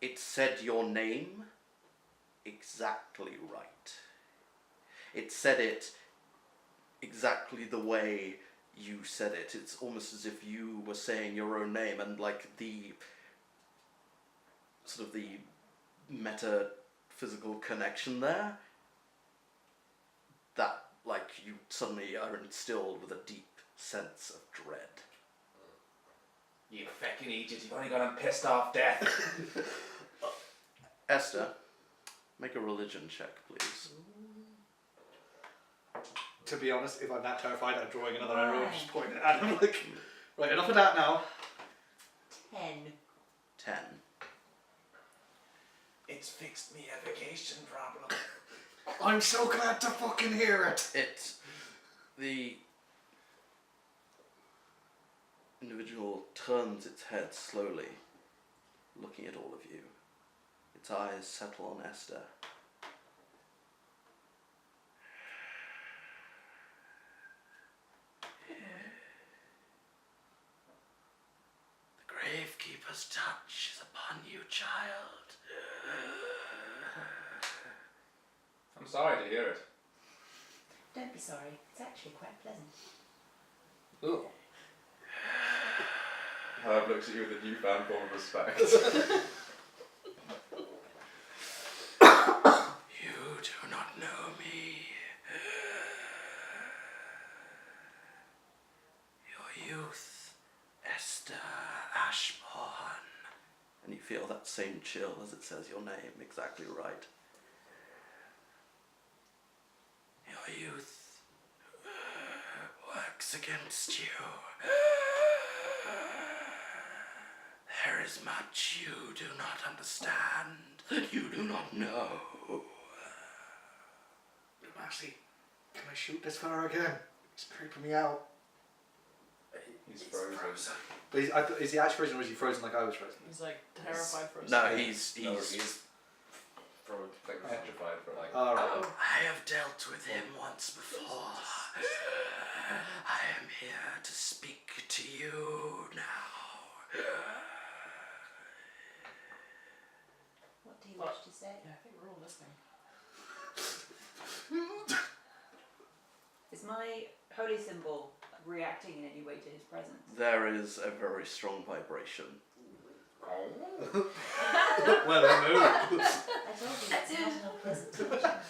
it said your name exactly right. It said it exactly the way you said it. It's almost as if you were saying your own name, and like the sort of the physical connection there, that, like, you suddenly are instilled with a deep sense of dread. You fucking idiot, you've only got him pissed off death. Esther, make a religion check, please. To be honest, if I'm that terrified, I'm drawing another arrow and just pointing it at him. Like, right, enough of that now. 10. 10. It's fixed me evocation problem. I'm so glad to fucking hear it. The individual turns its head slowly, looking at all of you. Its eyes settle on Esther. The Gravekeeper's touch is upon you, child. I'm sorry to hear it. Don't be sorry. It's actually quite pleasant. Ugh. Herb looks at you with a newfound form of respect. You do not know me. Your youth, Esther Ashbourne. And you feel that same chill as it says your name exactly right. Your youth works against you. There is much you do not understand, that you do not know. Lumasi, can I shoot this fella again? He's creeping me out. He's frozen. But is he actually frozen or is he frozen like I was frozen? He's like terrified for a No, second. he's Like petrified for like. Alright. I have dealt with him once before. I am here to speak to you now. What do you wish to say? Yeah, I think we're all listening. Is my holy symbol reacting in any way to his presence? There is a very strong vibration. Well, I know. I told you it's not an unpleasant touch.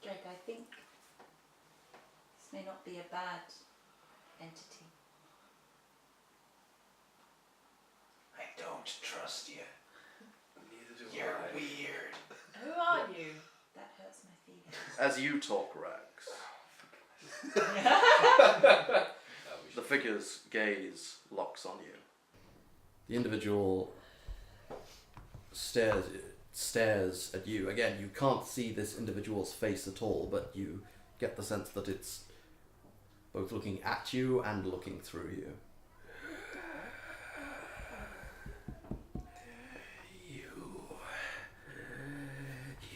Drake, I think this may not be a bad entity. I don't trust you. Neither do You're I. weird. Who are you? That hurts my feelings. As you talk, Rex, the figure's gaze locks on you. The individual stares at you. Again, you can't see this individual's face at all, but you get the sense that it's both looking at you and looking through you.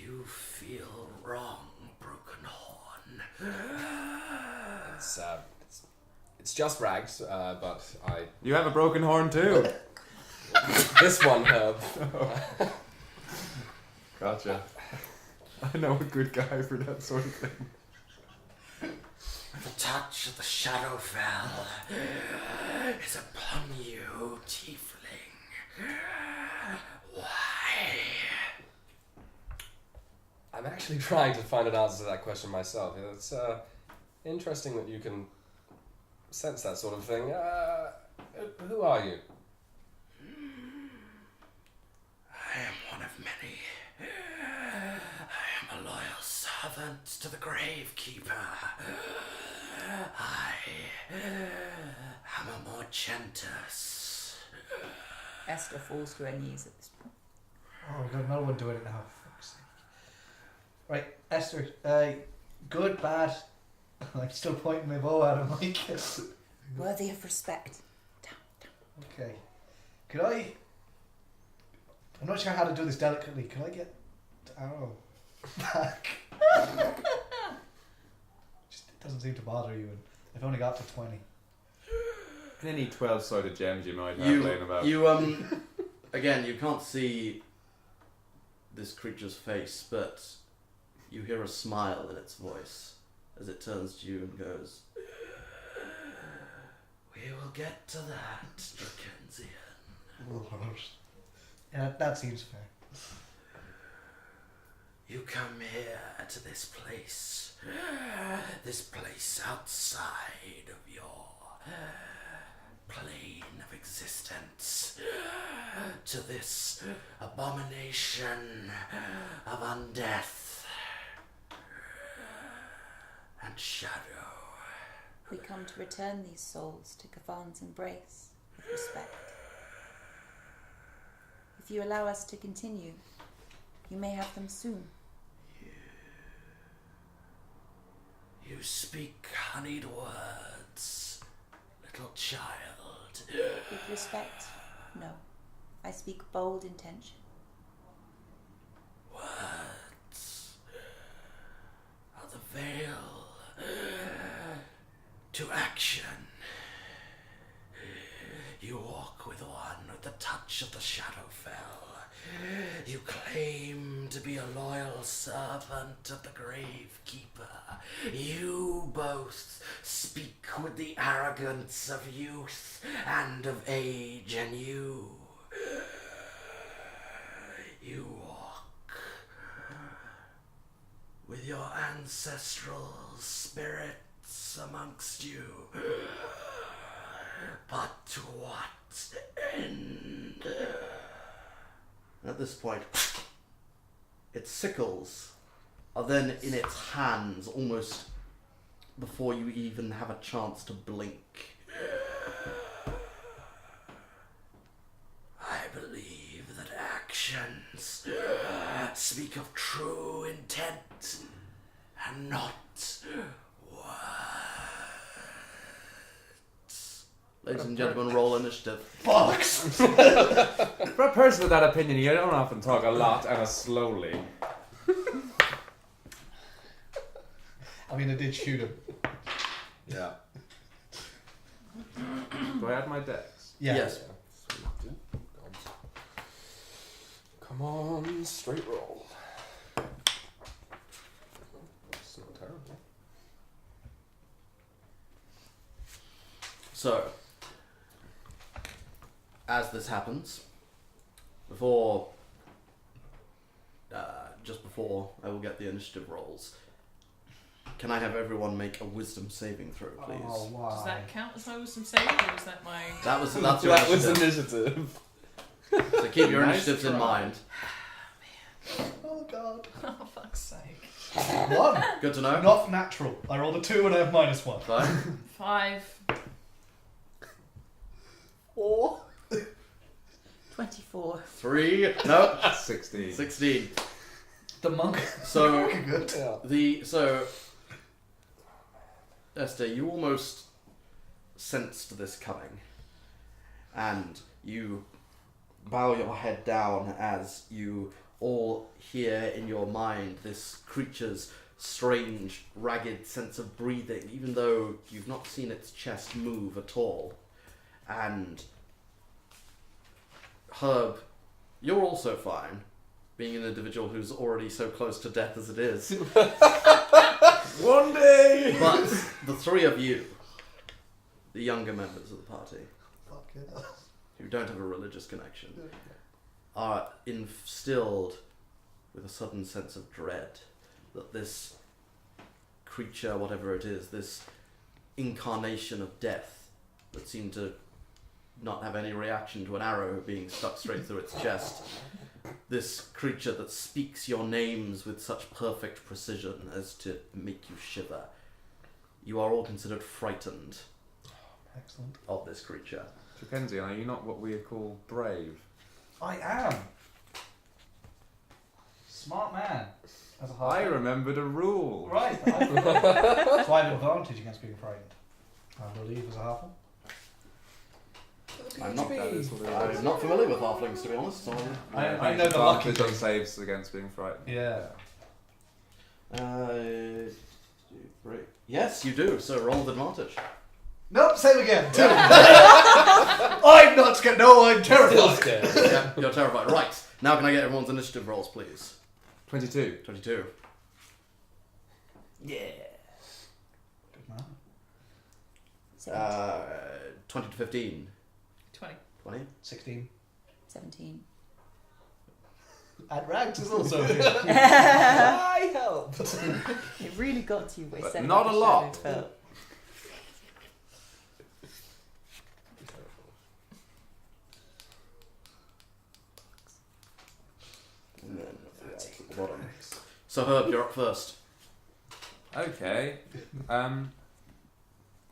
You feel wrong, Broken Horn. It's just rags, but I. You have a broken horn too. This one, Herb. Gotcha. I know a good guy for that sort of thing. The touch of the Shadowfell is upon you, Tiefling. Why? I'm actually trying to find an answer to that question myself. It's interesting that you can sense that sort of thing. Who are you? I am one of many. I am a loyal servant to the Gravekeeper. I am a Morgentus. Esther falls to her knees at this point. Oh, we've got another one doing it now. For fuck's sake. Right, Esther. Good, bad. I'm still pointing my bow at him like. Worthy of respect. Okay. Could I? I'm not sure how to do this delicately. Can I get the arrow back? Just, it doesn't seem to bother you, and I've only got to 20. Any 12-sided gems you might have laying about. Again, you can't see this creature's face, but you hear a smile in its voice as it turns to you and goes, "We will get to that, Dickensian." Yeah, that seems fair. You come here to this place outside of your plane of existence, to this abomination of undeath and shadow. We come to return these souls to Gavan's embrace with respect. If you allow us to continue, you may have them soon. You speak honeyed words, little child. With respect, no. I speak bold intention. Words are the veil to action. You walk with one with the touch of the Shadowfell. You claim to be a loyal servant of the Gravekeeper. You both speak with the arrogance of youth and of age, and you walk with your ancestral spirits amongst you. But to what end? At this point, its sickles are then in its hands almost before you even have a chance to blink. I believe that actions speak of true intent and not words. Ladies and gentlemen, roll initiative. Bollocks! For a person with that opinion, you don't often talk a lot and slowly. I mean, I did shoot him. Yeah. Do I add my dex? Yeah. Yes. Come on, straight roll. It's not terrible. So, as this happens, just before I will get the initiative rolls, can I have everyone make a wisdom saving throw, please? Oh, why? Does that count as my wisdom save, or is that my... That's your That was initiative. initiative. So keep your Nice initiatives in try. mind. Oh, God. Oh, fuck's sake. 1. Good to know. Not natural. I rolled a 2 and I have -1. Fine. 5. 4. 24. 3. No. 16. 16. The monk. So Good. Yeah. Esther, you almost sensed this coming, and you bow your head down as you all hear in your mind this creature's strange, ragged sense of breathing, even though you've not seen its chest move at all. And Herb, you're also fine, being an individual who's already so close to death as it is. One day! But the three of you, the younger members of the party, who don't have a religious connection, are instilled with a sudden sense of dread that this creature, whatever it is, this incarnation of death that seemed to not have any reaction to an arrow being stuck straight through its chest, this creature that speaks your names with such perfect precision as to make you shiver, you are all considered frightened Excellent. of this creature. Mackenzie, are you not what we call brave? I am. Smart man. As a I half. remembered a rule. Right. So I have advantage against being frightened. I believe as a half. I'm not, That is what it is. I'm not familiar with halflings, to be honest. So I You know the lucky advantage on thing. saves against being frightened. Yeah. Yes, you do. So roll with advantage. Nope, same again. 2. I'm not scared. No, I'm Still terrified. scared. Yeah, you're terrified. Right. Now can I get everyone's initiative rolls, please? 22. 22. Yeah. Good man. 17. 20 to 15. 20. 20. 16. 17. And Rags is also here. I helped. It really got to you by But setting not up a lot. shadow spell. And then that's at the bottom. So Herb, you're up first. Okay.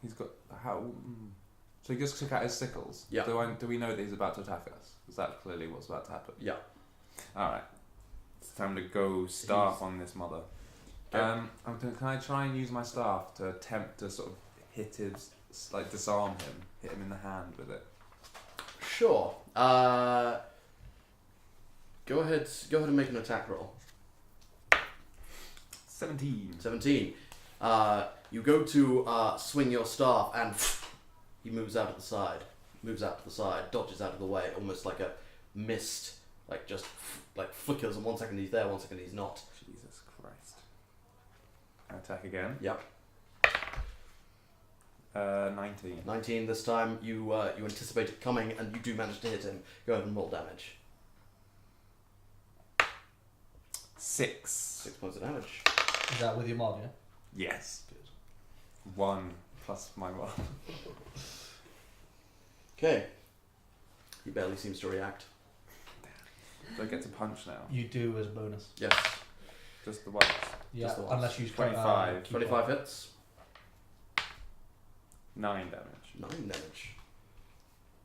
He's got how? So he just took out his sickles. Yeah. Do we know that he's about to attack us? Is that clearly what's about to happen? Yeah. All right. It's time to go staff on this mother. Okay. Can I try and use my staff to attempt to sort of hit his, like disarm him, hit him in the hand with it? Sure. Go ahead and make an attack roll. 17. 17. You go to swing your staff and he moves out to the side, dodges out of the way, almost like a mist, like just like flickers, and 1 second he's there, 1 second he's not. Jesus Christ. Attack again. Yep. 19. 19 this time. You anticipate it coming and you do manage to hit him. Go ahead and roll damage. 6. 6 points of damage. Is that with your mod, yeah? Yes. 1 plus my 1. Okay. He barely seems to react. Do I get to punch now? You do as a bonus. Yes. Just the once. Yeah, Just the once. unless you 25. keep 25 on. hits. 9 damage. 9 damage.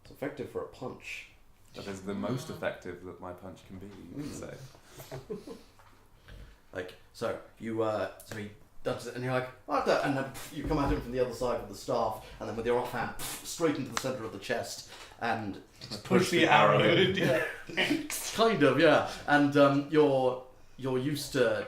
It's effective for a punch. That is the most effective that my punch can be, you could say. Like, so you so he does it and you're like, what the? And then you come at him from the other side with the staff, and then with your offhand straight into the centre of the chest, and Push the arrow in. Yeah. kind of, yeah. And you're used to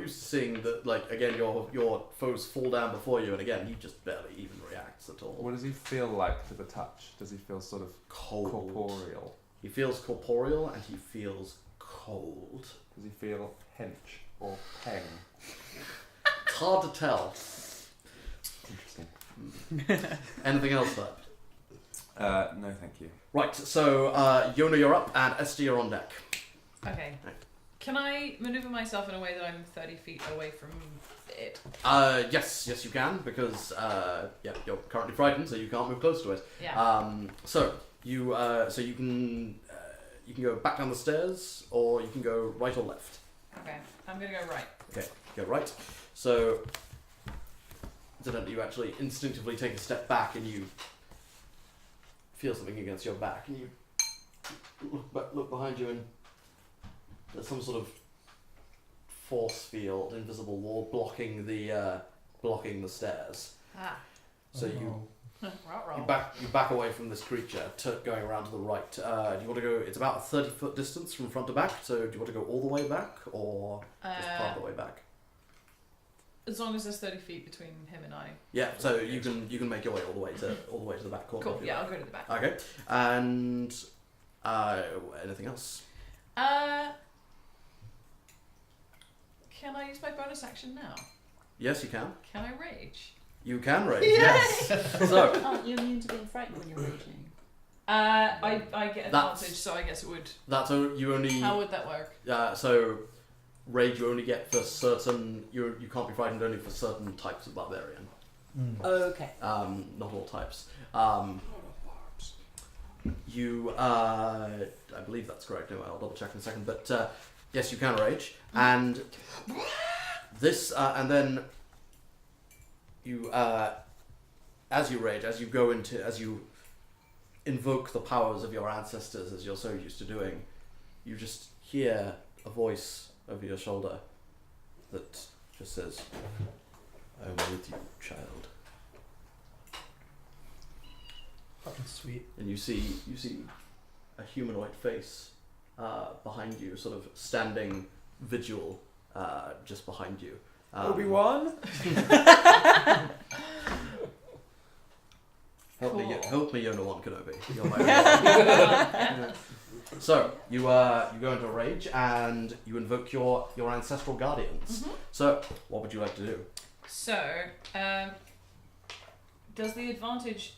seeing that, like, again, your foes fall down before you, and again he just barely even reacts at all. What does he feel like to the touch? Does he feel sort of Cold. corporeal? He feels corporeal and he feels cold. Does he feel hench or peng? It's hard to tell. Interesting. Anything else, though? No, thank you. Right, so Yona, you're up, and Esther, you're on deck. Okay. Can I maneuver myself in a way that I'm 30 feet away from it? Yes, you can, because you're currently frightened, so you can't move close to it. Yeah. So you can go back down the stairs, or you can go right or left. Okay. I'm gonna go right. Okay, go right. So you actually instinctively take a step back, and you feel something against your back, and you look behind you, and there's some sort of force field, invisible wall blocking the stairs. Ah. So Oh, no. you back away from this creature, going around to the right. Do you want to go? It's about a 30-foot distance from front to back. So do you want to go all the way back, or just part of the way back? As long as there's 30 feet between him and I. Yeah. So you can make your way all the way to the back corner. Cool. if you Yeah, like. I'll go to the back. Okay. And anything else? Can I use my bonus action now? Yes, you can. Can I rage? You can rage. Yes. So Aren't you immune to being frightened when you're raging? I get That's- advantage, so I guess it would. you only. How would that work? So rage you only get for certain. You can't be frightened only for certain types of barbarian. Okay. Not all types. I believe that's correct. Anyway, I'll double check in a second. But yes, you can rage, and this, and then you, as you rage, as you invoke the powers of your ancestors, as you're so used to doing, you just hear a voice over your shoulder that just says, "I'm with you, child." Fucking sweet. And you see a humanoid face behind you, sort of standing vigil just behind you. Obi-Wan? Help me, Cool. help me, Yona One Kenobi. You're my So you go into rage and you invoke your ancestral guardians. Mhm. So what would you like to do? So, does the advantage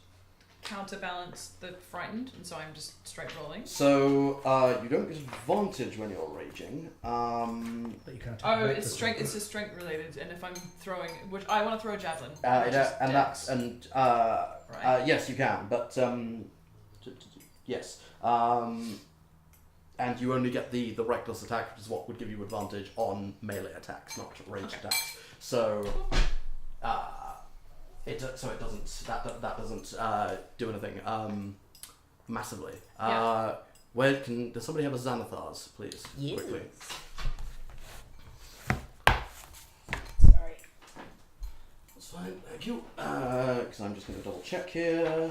counterbalance the frightened, and so I'm just straight rolling. So you don't get advantage when you're raging. But you can't Oh, it's strength. It's just strength related, and if I'm throwing, which I want to throw a javelin. Which is And dex. that's and Right. yes, you can, but yes, and you only get the reckless attack, which is what would give you advantage on melee attacks, not ranged attacks. So it doesn't that doesn't do anything massively. Yeah. Does somebody have a Xanathars, please? Yes. Quickly. Sorry. That's fine, thank you. Because I'm just going to double check here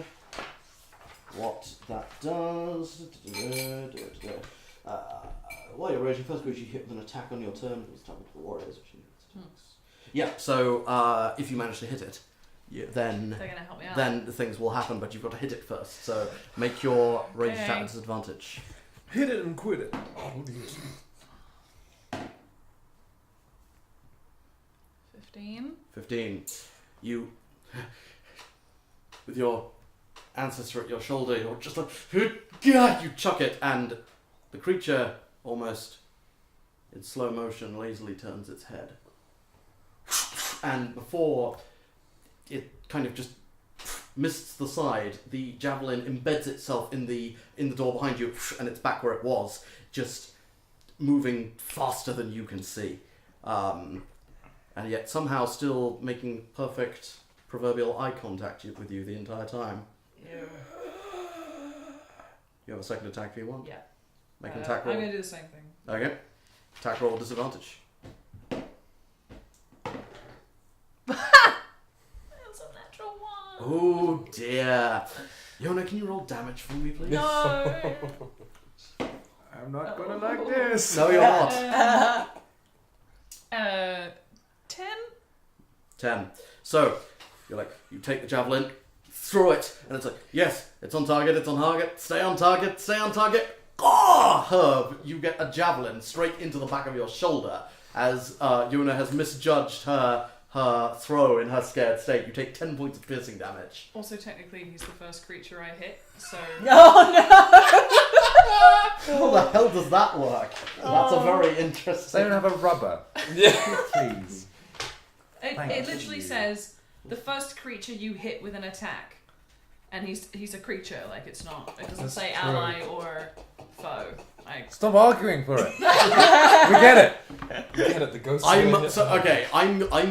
what that does. While you're raging, first you hit with an attack on your turn. It was attack with the warriors. Yeah, so if you manage to hit it, then They're gonna help me out. then the things will happen, but you've got to hit it first. So make your ranged Okay. attack disadvantage. Hit it and quit it. 15. You, with your ancestor at your shoulder, you're just like, you chuck it, and the creature almost in slow motion lazily turns its head. And before it kind of just mists the side, the javelin embeds itself in the door behind you, and it's back where it was, just moving faster than you can see. And yet somehow still making perfect proverbial eye contact with you the entire time. Yeah. You have a second attack if you want? Yeah. Make an attack roll. I'm gonna do the same thing. Okay. Attack roll disadvantage. That's a natural one. Oh dear. Yona, can you roll damage for me, please? No. I'm not gonna like this. No, you're not. 10. 10. So, you're like, you take the javelin, throw it, and it's like, yes, it's on target, stay on target, stay on target. Oh, Herb, you get a javelin straight into the back of your shoulder as Yuna has misjudged her throw in her scared state. You take 10 points of piercing damage. Also, technically, he's the first creature I hit, so. How the hell does that work? That's a very interesting... They don't have a rubber. Yeah. Please. It literally says the first creature you hit with an attack, and he's a creature. Like it doesn't That's say true. ally or foe. Like Stop arguing for it. We get it. Get it, the ghost. I'm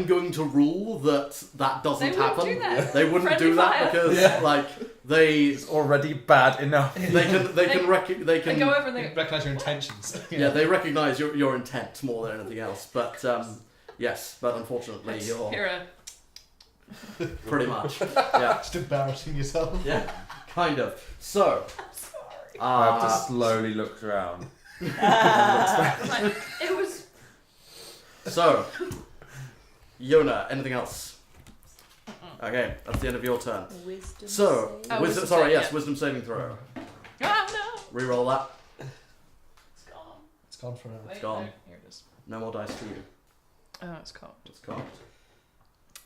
going to rule that doesn't They wouldn't happen. do that. They wouldn't Friendly do that fire. because Yeah. like they It's already bad enough. can They go over and You they recognize your intentions. yeah, they recognise your intent more than anything else. But yes, but unfortunately you're here. pretty much yeah, Just embarrassing yourself. yeah, kind of. So I just slowly looked around. Like, it was. so Yona, anything else? Okay, that's the end of your turn. Wisdom So save. Oh, wisdom, wisdom sorry, save, yes, yeah. wisdom saving throw. Oh no! Reroll that. It's gone. It's gone forever. Wait, gone. no, here it is. No more dice for you. Oh, it's cocked. It's cocked.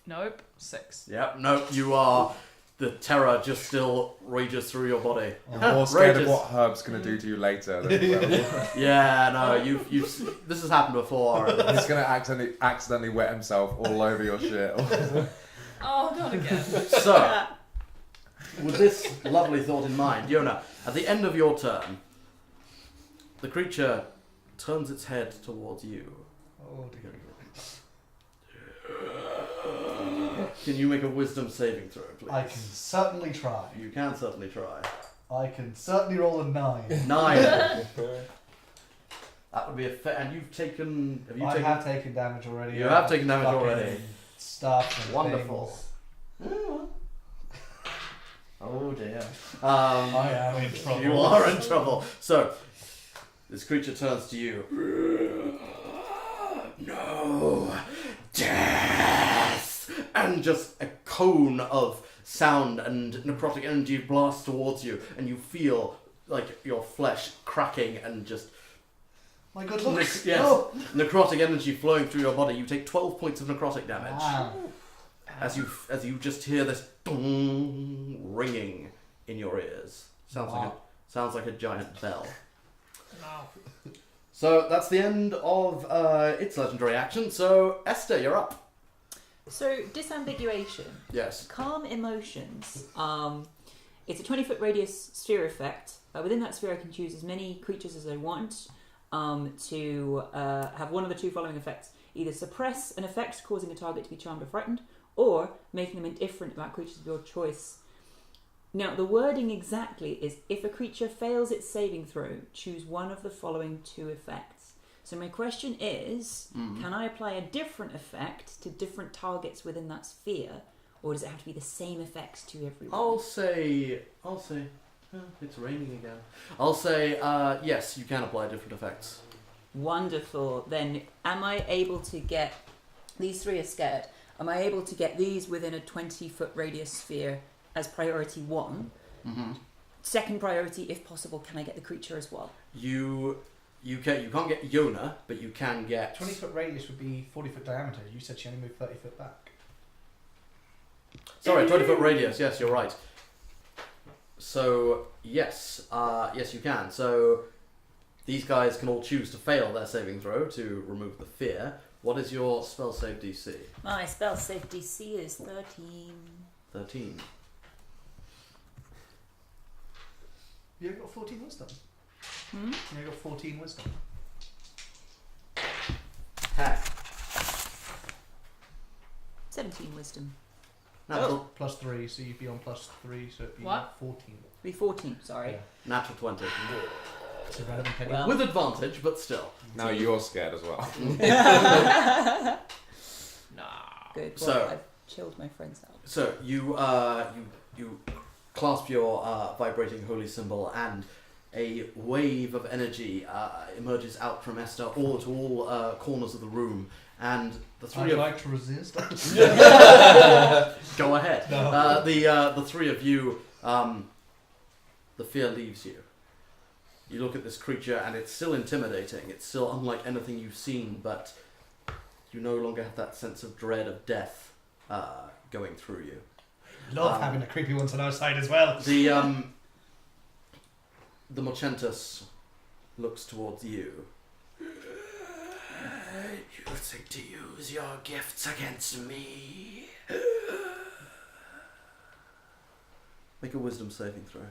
Nope. 6. Yep, no, you are. The terror just still rages through your body. You're more scared Rages. of what Herb's gonna do to you later. Than Yeah, no, you've this has happened before. he's gonna accidentally wet himself all over your shit. Oh, not again. So, with this lovely thought in mind, Yona, at the end of your turn, the creature turns its head towards you. Oh dear. Can you make a wisdom saving throw, please? I can certainly try. You can certainly try. I can certainly roll a 9. 9. That would be a fair. And you've taken. Have you I taken? have taken damage already. You have taken damage Fucking already. Stuff. And Wonderful. things. Oh dear. I am in trouble. You are in trouble. So, this creature turns to you. No. Death! And just a cone of sound and necrotic energy blasts towards you, and you feel like your flesh cracking and just My good looks. yes, Oh. necrotic energy flowing through your body. You take 12 points of necrotic damage Wow. as you just hear this dong ringing in your ears. Sounds like a giant bell. No. So that's the end of its legendary action. So Esther, you're up. So, disambiguation. Yes. Calm emotions. It's a 20-foot radius sphere effect. Within that sphere, I can choose as many creatures as I want to have one of the two following effects. Either suppress an effect causing a target to be charmed or frightened, or making them indifferent about creatures of your choice. Now, the wording exactly is, if a creature fails its saving throw, choose one of the following two effects. So my question is, can I apply a different effect to different targets within that sphere, or does it have to be the same effect to everyone? I'll say, it's raining again. I'll say, yes, you can apply different effects. Wonderful. Then, am I able to get, these three are scared, am I able to get these within a 20-foot radius sphere as priority 1? Mm-hmm. Second priority, if possible, can I get the creature as well? You can't get Yona, but you can get... 20-foot radius would be 40-foot diameter. You said she only moved 30 foot back. Sorry, 20-foot radius. Yes, you're right. So, yes. Yes, you can. So, these guys can all choose to fail their saving throw to remove the fear. What is your spell save DC? My spell save DC is 13. 13. You only got 14 wisdom. Hmm? You only got 14 wisdom. Heck. 17 wisdom. Natural, Plus 3, so you'd be on plus 3, so it'd be What? 14. Be 14, sorry. Yeah. natural 20. It's irrelevant anyway. Well- With advantage, but still. Now you're scared as well. Nah. Good. So- Well, I've chilled my friends out. So, you clasp your vibrating holy symbol, and a wave of energy emerges out from Esther all to all corners of the room, and the three I'd of like to resist. go ahead. No. The three of you, the fear leaves you. You look at this creature, and it's still intimidating. It's still unlike anything you've seen, but you no longer have that sense of dread of death going through you. Love having the creepy ones on our side as well. The Mocentus looks towards you. You think to use your gifts against me? Make a wisdom saving throw.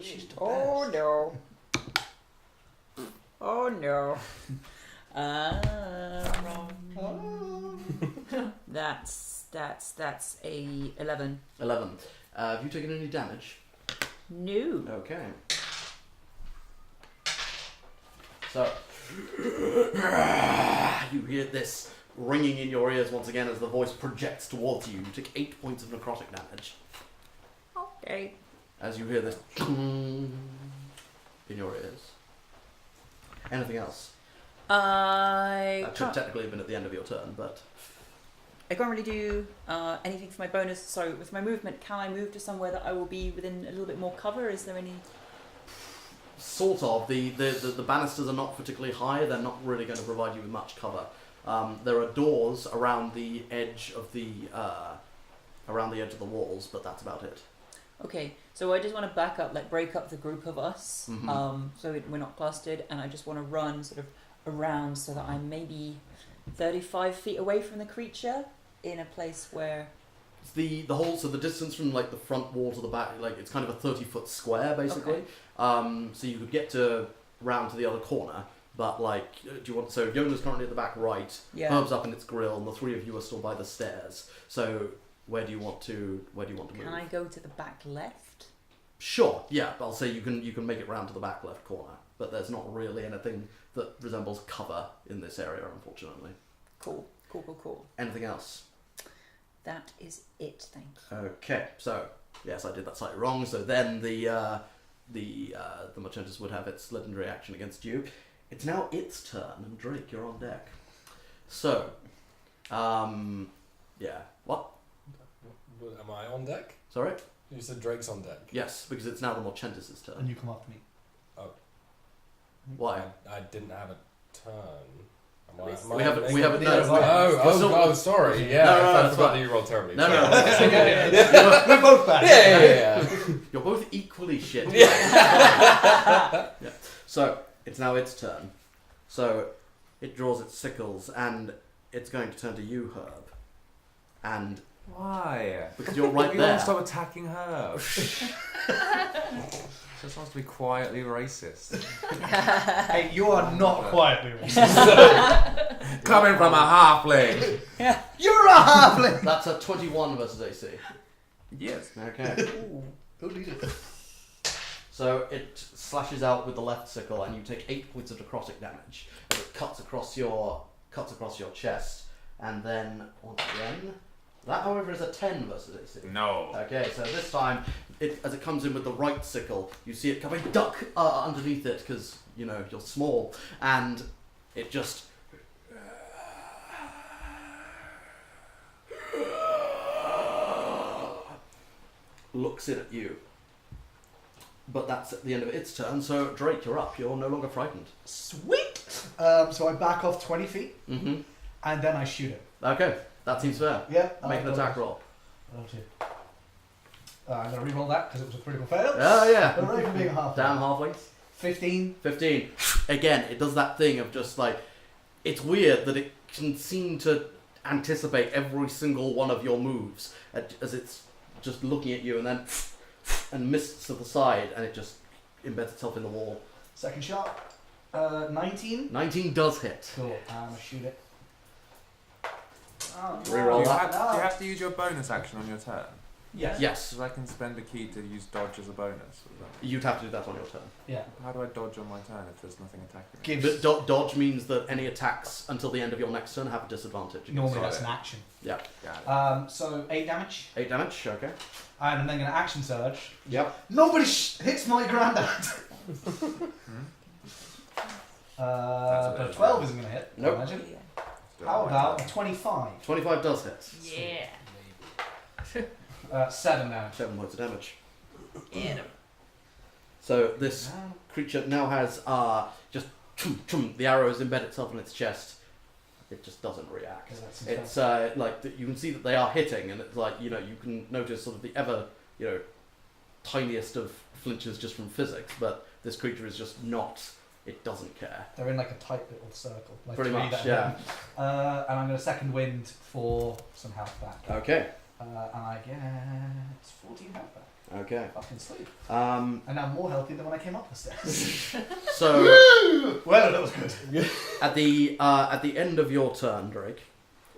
She's the Oh no. Oh no. That's a 11. 11. Have you taken any damage? No. Okay. So, you hear this ringing in your ears once again as the voice projects towards you. You take 8 points of necrotic damage. Okay. As you hear this in your ears. Anything else? I That should can't, technically have been at the end of your turn, but I can't really do anything for my bonus. So with my movement, can I move to somewhere that I will be within a little bit more cover? Is there any... sort of. The banisters are not particularly high. They're not really going to provide you with much cover. There are doors around the edge of the walls, but that's about it. Okay, so I just want to back up, like break up the group of us, Mhm. so we're not clustered, and I just want to run sort of around so that I'm maybe 35 feet away from the creature in a place where... The whole, so the distance from like the front wall to the back, like it's kind of a 30-foot square basically. Okay. So you could get round to the other corner, but like, do you want? So Yona's currently at the back right. Yeah. Herb's up in its grill, and the three of you are still by the stairs. So where do you want to move? Can I go to the back left? Sure. Yeah, I'll say you can make it round to the back left corner, but there's not really anything that resembles cover in this area, unfortunately. Cool. Anything else? That is it, thank you. Okay, so yes, I did that slightly wrong. So then the Mocentus would have its legendary action against you. It's now its turn, and Drake, you're on deck. So, yeah, what? Am I on deck? Sorry? You said Drake's on deck. Yes, because it's now the Mocentus's And turn. you come after me. Why? I didn't have a turn. We haven't known. Oh, sorry. Yeah, No, I that's forgot fine. that you rolled terribly. No. We're both bad. Yeah. You're both equally shit. Yeah. So it's now its turn. So it draws its sickles and it's going to turn to you, Herb. And Why? because you're right You there. want to stop attacking her. She just wants to be quietly racist. Hey, you are not quietly racist. Coming from a halfling. You're a halfling! That's a 21 versus AC. Yes. Okay. Who needed it? So it slashes out with the left sickle, and you take 8 points of necrotic damage as it cuts across your chest, and then once again, that however is a 10 versus AC. No. Okay, so this time, as it comes in with the right sickle, you see it coming duck underneath it because you're small, and it just looks in at you. But that's at the end of its turn, so Drake, you're up. You're no longer frightened. Sweet! So I back off 20 feet, Mm-hmm. and then I shoot it. Okay, that seems fair. Yeah. Make an attack roll. I'm going to reroll that because it was a critical fail. Oh, yeah. Hooray for being a half. Damn halflings. 15. 15. Again, it does that thing of just like... It's weird that it can seem to anticipate every single one of your moves as it's just looking at you and then... and mists to the side, and it just embeds itself in the wall. Second shot. 19. 19 does hit. Cool. I'm going to shoot it. Oh, Reroll Do that. you have to use your bonus action on your turn? Yes. Yes, So I can spend a key to use dodge as a bonus. you'd have to do that on your turn. Yeah. How do I dodge on my turn if there's nothing attacking me? But dodge means that any attacks until the end of your next turn have a disadvantage. Normally Got that's it. an action. Yeah. Got it. So 8 damage. 8 damage, okay. And I'm then going to action surge. Yep. Nobody hits my granddad! That's But 12 isn't going to hit. Nope. Imagine. Still How on my about turn. a 25? 25 does hit. Yeah. 7 now. 7 points of damage. Yeah. So this creature now has just the arrows embed itself in its chest. It just doesn't react. Okay, that's It's like you can see that they are hitting, and it's like you can notice sort of the ever tiniest of flinches just from physics. But this creature is just not. It doesn't care. They're in like a tight little circle. Like Pretty three much, that are yeah. down. And I'm going to second wind for some health back. Okay. And I get 14 health back. Okay. Fucking sleep. Um. And I'm more healthy than when I came up the stairs. So Well, that was good. at the end of your turn, Drake,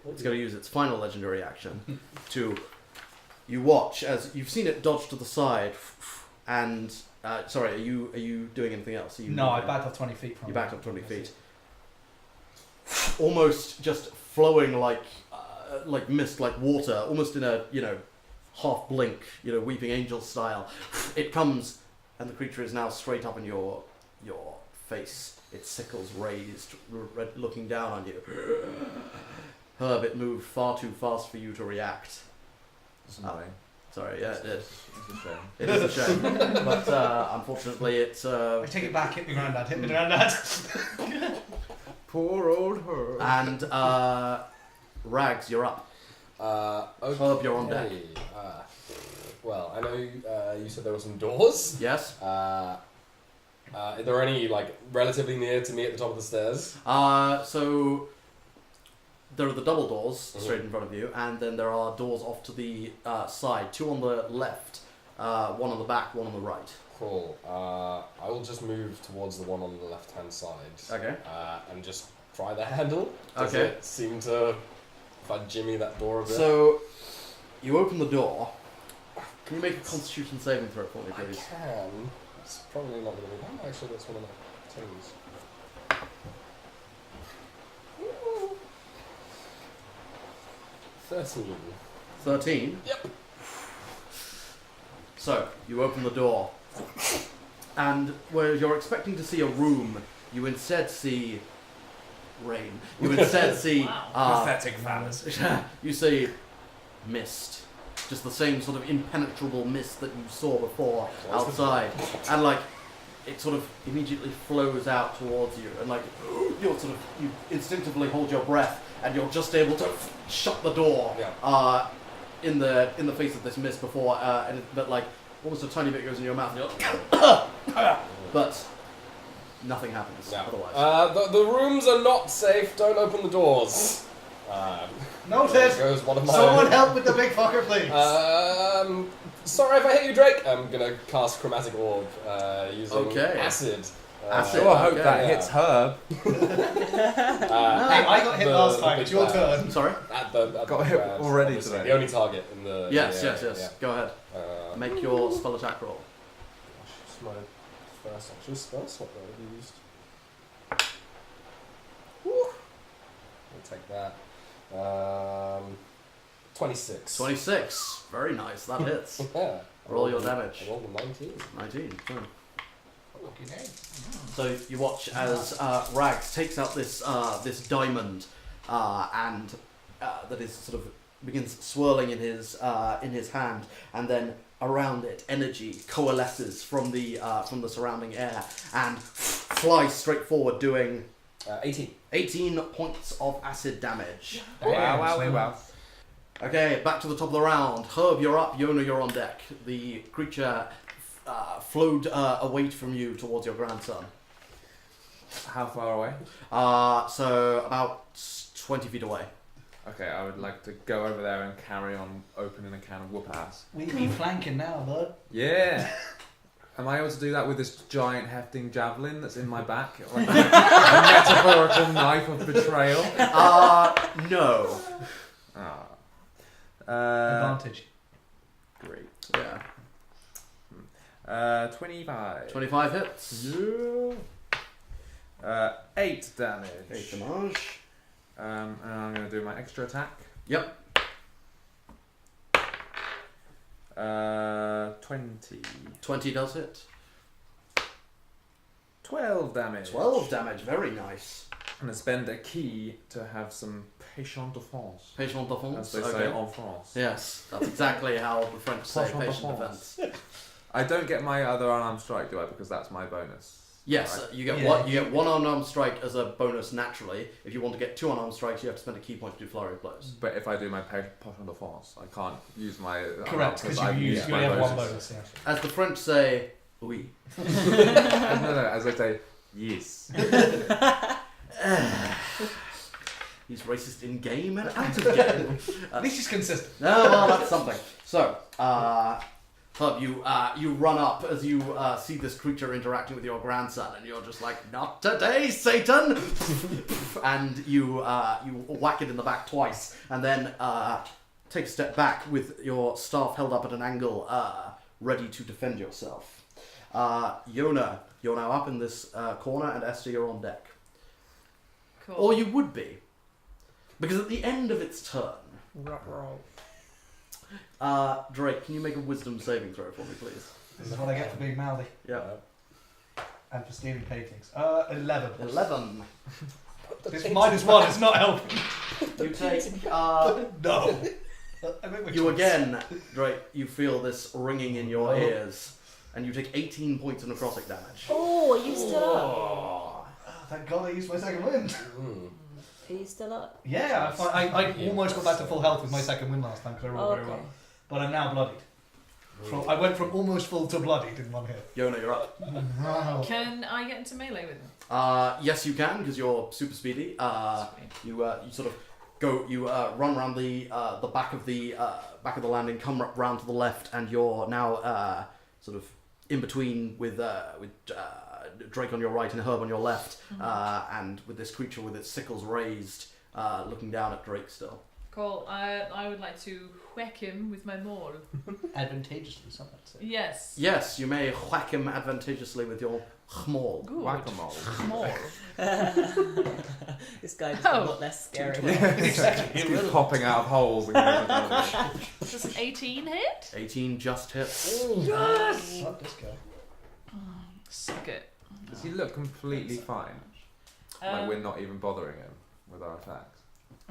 it's going to use its final legendary action to. You watch as you've seen it dodge to the side, and sorry, are you doing anything else? Are you No, I moving? backed up 20 feet from You it. backed up 20 feet. Almost just flowing like mist, like water, almost in a half blink, weeping angel style. It comes, and the creature is now straight up in your face. Its sickles raised, looking down on you. Herb, it moved far too fast for you to react. It's annoying. Sorry, yeah, it did. It's a shame. It is a shame, but unfortunately, it's. I take it back, hit me granddad, hit me granddad. Poor old her. And Rags, you're up. Okay. Herb, you're on deck. Well, I know you said there were some doors. Yes. Are there any relatively near to me at the top of the stairs? So there are the double doors straight in front of you, and then there are doors off to the side. 2 on the left, 1 on the back, 1 on the right. Cool. I will just move towards the one on the left-hand side. Okay. And just try the handle. Does Okay. it seem to... If I jimmy that door a bit? So you open the door. Can you make a Constitution saving throw for me, I please? can. It's probably not going to be that. Actually, that's one of my twos. 13. 13? Yep. So, you open the door, and where you're expecting to see a room, you instead see rain. You instead see Pathetic fallacy. you see mist, just the same sort of impenetrable mist that you saw before outside, and it sort of immediately flows out towards you, and like you instinctively hold your breath, and you're just able to shut the door in the face of this mist before, but like almost a tiny bit goes in your mouth, and you're but nothing happens otherwise. The rooms are not safe. Don't open the doors. Noted. There goes one of my Someone help with the big fucker, please. Sorry if I hit you, Drake. I'm gonna cast Chromatic Orb using acid. Acid. I hope that hits Herb. Hey, I got hit last time. It's your turn. Sorry? Got hit already today. The only target in the... Yes. Go ahead. Make your spell attack roll. It's my first actual spell slot that I've used. I'll take that. 26. 26. Very nice. That hits. Yeah. Roll your damage. I rolled a 19. 19. Fine. Lucky name. So you watch as Rags takes out this diamond and that is sort of begins swirling in his hand, and then around it energy coalesces from the surrounding air and flies straight forward, doing 18 points of acid damage. Wow. Okay, back to the top of the round. Herb, you're up. Yona, you're on deck. The creature flowed away from you towards your grandson. How far away? So about 20 feet away. Okay, I would like to go over there and carry on opening a can of whoop ass. We be flanking now, bud. Yeah. Am I able to do that with this giant hefting javelin that's in my back? Like a metaphorical knife of betrayal? No. Advantage. Great. Yeah. 25. 25 hits. Yeah. 8 damage. 8 damage. And I'm going to do my extra attack. Yep. 20. 20 does hit. 12 damage. 12 damage. Very nice. I'm going to spend a key to have some patient defense. Patient defense. As they say en France. Yes, that's exactly how the French say patient defense. I don't get my other unarmed strike, do I? Because that's my bonus. Yes, right? you get one unarmed strike as a bonus naturally. If you want to get 2 unarmed strikes, you have to spend a key point to do flurry of blows. But if I do my patient defense, I can't use my... Correct, because you only have one bonus. Yeah. As the French say, oui. No, as I say, yes. He's racist in game and out of game. At least he's consistent. No, well, that's something. So, Hub, you run up as you see this creature interacting with your grandson, and you're just like, "Not today, Satan!" And you whack it in the back twice, and then take a step back with your staff held up at an angle, ready to defend yourself. Yona, you're now up in this corner, and Esther, you're on deck. Cool. Or you would be. Because at the end of its turn... Drake, can you make a wisdom saving throw for me, please? This is what I get for being mouthy. Yeah. And for stealing paintings. 11. 11. This -1 is not helping. You take... No. You again, Drake, you feel this ringing in your ears. And you take 18 points of necrotic damage. Oh, are you still up? Oh, thank God I used my second wind. Are you still up? Yeah, I almost got back to full health with my second win last time because I rolled very well. But I'm now bloodied. I went from almost full to bloodied in one hit. Yona, you're up. Wow. Can I get into melee with him? Yes, you can, because you're super speedy. You sort of go. You run around the back of the landing, come round to the left, and you're now sort of in between with Drake on your right and Herb on your left, and with this creature with its sickles raised, looking down at Drake still. Cool. I would like to whack him with my maul. Advantageously, some might say. Yes. Yes, you may whack him advantageously with your maul. Whack-a-mole. Maul. This guy is a lot less scary. Exactly. Keep popping out of holes. Does an 18 hit? 18 just hits. Yes! Not this guy. Suck it. Does he look completely fine? Like we're not even bothering him with our attacks.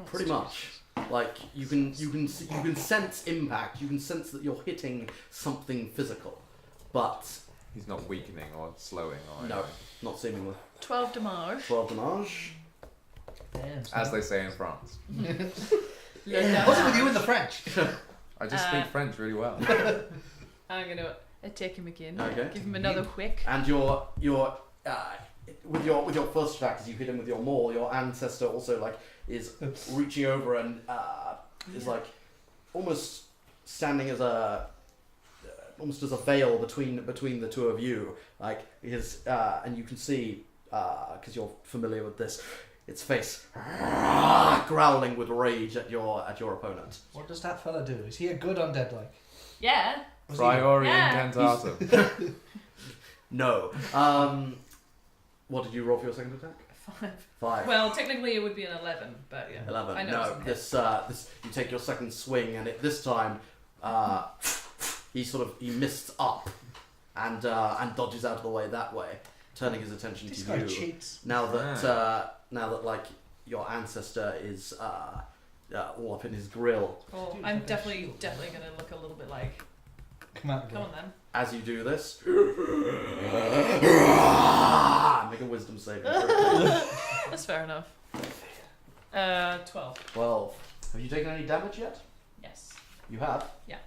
Pretty much. Like you can sense impact. You can sense that you're hitting something physical, but He's not weakening or slowing or No, anything. not seemingly. 12 damage. 12 damage. Damn, As they say in France. What's with you in the French? I just speak French really well. I'm going to take him again. Okay. Give him another whick. And your with your first attack, as you hit him with your maul, your ancestor also like is reaching over and is like almost standing as a veil between the two of you. Like his and you can see because you're familiar with this, its face growling with rage at your opponent. What does that fella do? Is he a good undead like? Yeah. Priori Yeah. incantata. No. What did you roll for your second attack? 5. 5. Well, technically it would be an 11, but yeah. 11. I know No, it's a hit. this you take your second swing, and this time he mists up and dodges out of the way that way, turning his attention This to guy you. cheats. Now that like your ancestor is all up in his grill. Oh, Dude, I'm fucking definitely shield. going to look a little bit like. Come out Come again. on then. As you do this, make a wisdom saving throw. That's fair enough. 12. 12. Have you taken any damage yet? Yes. You have? Yeah.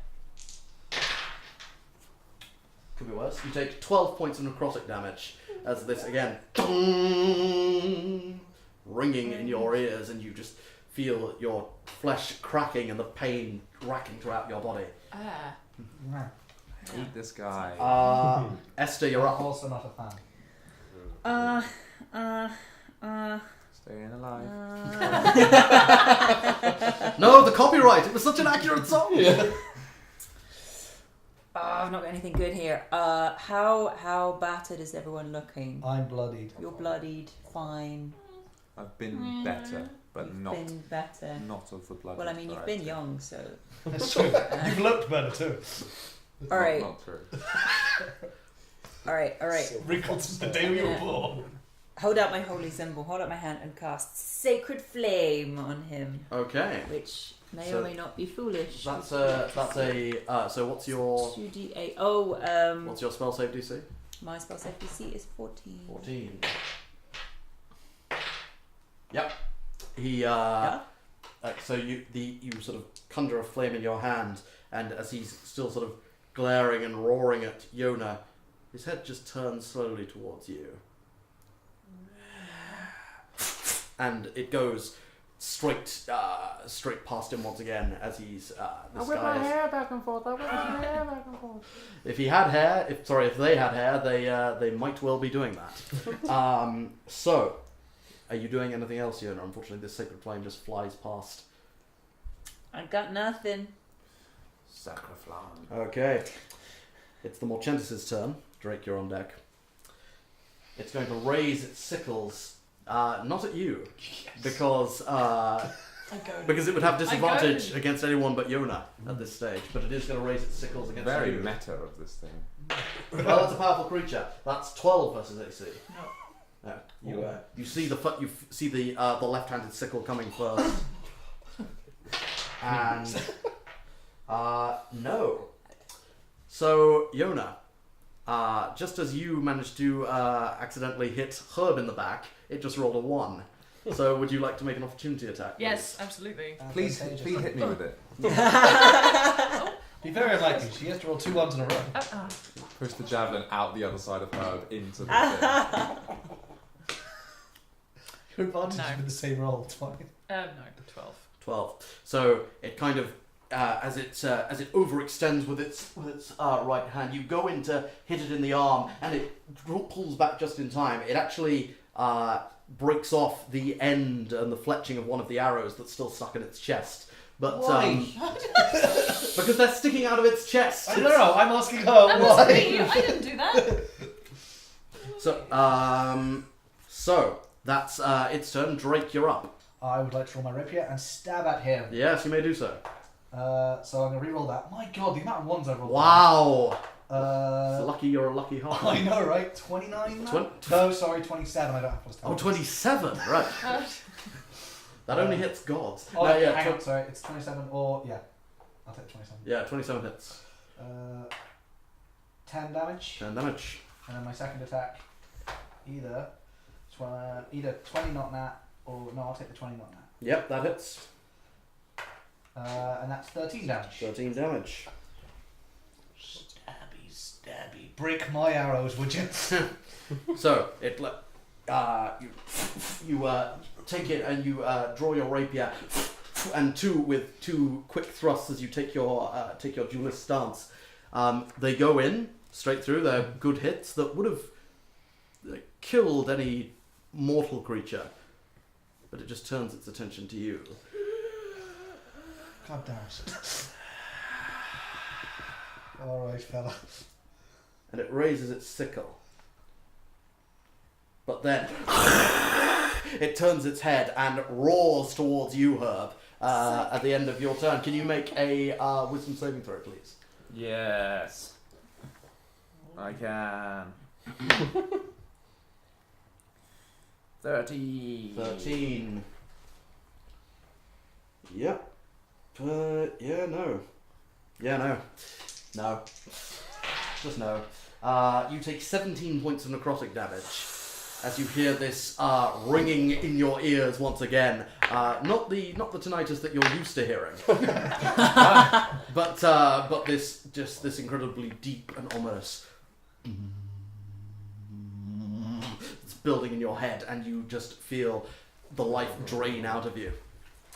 Could be worse. You take 12 points of necrotic damage as this again ringing in your ears, and you just feel your flesh cracking and the pain racking throughout your body. Ah. Nah. Eat this guy. Esther, you're I'm up. also not a fan. Staying alive. No, the copyright! It was such an accurate song! I've not got anything good here. How battered is everyone looking? I'm bloodied. You're bloodied, fine. I've been better, but You've not been better. not of the blood. Well, I mean, you've been young, so. That's true. You've looked better too. All right, Not true. all right. Wrinkled since the day we were born. Hold out my holy symbol. Hold out my hand and cast Sacred Flame on him, Okay. which may So or may not be foolish. So what's your 2d8. what's your spell save DC? My spell save DC is 14. 14. Yep. He Yeah? so you sort of conjure a flame in your hand, and as he's still sort of glaring and roaring at Yona, his head just turns slowly towards you. And it goes straight past him once again as he's this guy is, hair back and forth. if they had hair, they might well be doing that. So, are you doing anything else, Yona? Unfortunately, this sacred flame just flies past. I got nothing. Sacriflam. Okay. It's the Morchentis' turn. Drake, you're on deck. It's going to raise its sickles, not at you, because it would have disadvantage against anyone but Yona at this stage, but it is going to raise its sickles against Very you. meta of this thing. Well, it's a powerful creature. That's 12 versus AC. No. No. You see the left-handed sickle coming first, and no. So Yona, just as you managed to accidentally hit Herb in the back, it just rolled a 1. So would you like to make an opportunity attack? Yes, absolutely. Please hit me with it. Be very unlikely. She has to roll 2 1s in a row. Push the javelin out the other side of Herb into the thing. Your advantage No. is with the same roll. It's fine. No, 12. 12. So it kind of, as it overextends with its right hand, you go in to hit it in the arm, and it pulls back just in time. It actually breaks off the end and the fletching of one of the arrows that's still stuck in its chest. But Why? because they're sticking out of its chest. I don't know. I'm asking her That why. wasn't me. I didn't do that. So that's its turn. Drake, you're up. I would like to roll my rapier and stab at him. Yes, you may do so. So I'm going to re-roll that. My god, the amount of ones I rolled. Wow. It's lucky you're a lucky heart. I know, right? 29 now? Twen- No, sorry, 27. I don't have plus 10. Oh, 27, right. That only hits gods. Oh, No, yeah, hang on, sorry. It's 27 or... Yeah. I'll take 27. yeah, 27 hits. 10 damage. 10 damage. And then my second attack, either 20 not nat, or no, I'll take the 20 not nat. Yep, that hits. And that's 13 damage. 13 damage. Stabby. Break my arrows, would you? So it you take it and you draw your rapier, and with two quick thrusts as you take your duelist stance. They go in straight through. They're good hits that would have killed any mortal creature, but it just turns its attention to you. God damn it. Alright, fella. And it raises its sickle. But then it turns its head and roars towards you, Herb, at the end of your turn. Can you make a wisdom saving throw, please? Yes. I can. 13. 13. Yep. Yeah, no. Yeah, no. No. Just no. You take 17 points of necrotic damage as you hear this ringing in your ears once again. Not the tinnitus that you're used to hearing, but this incredibly deep and ominous. It's building in your head, and you just feel the life drain out of you.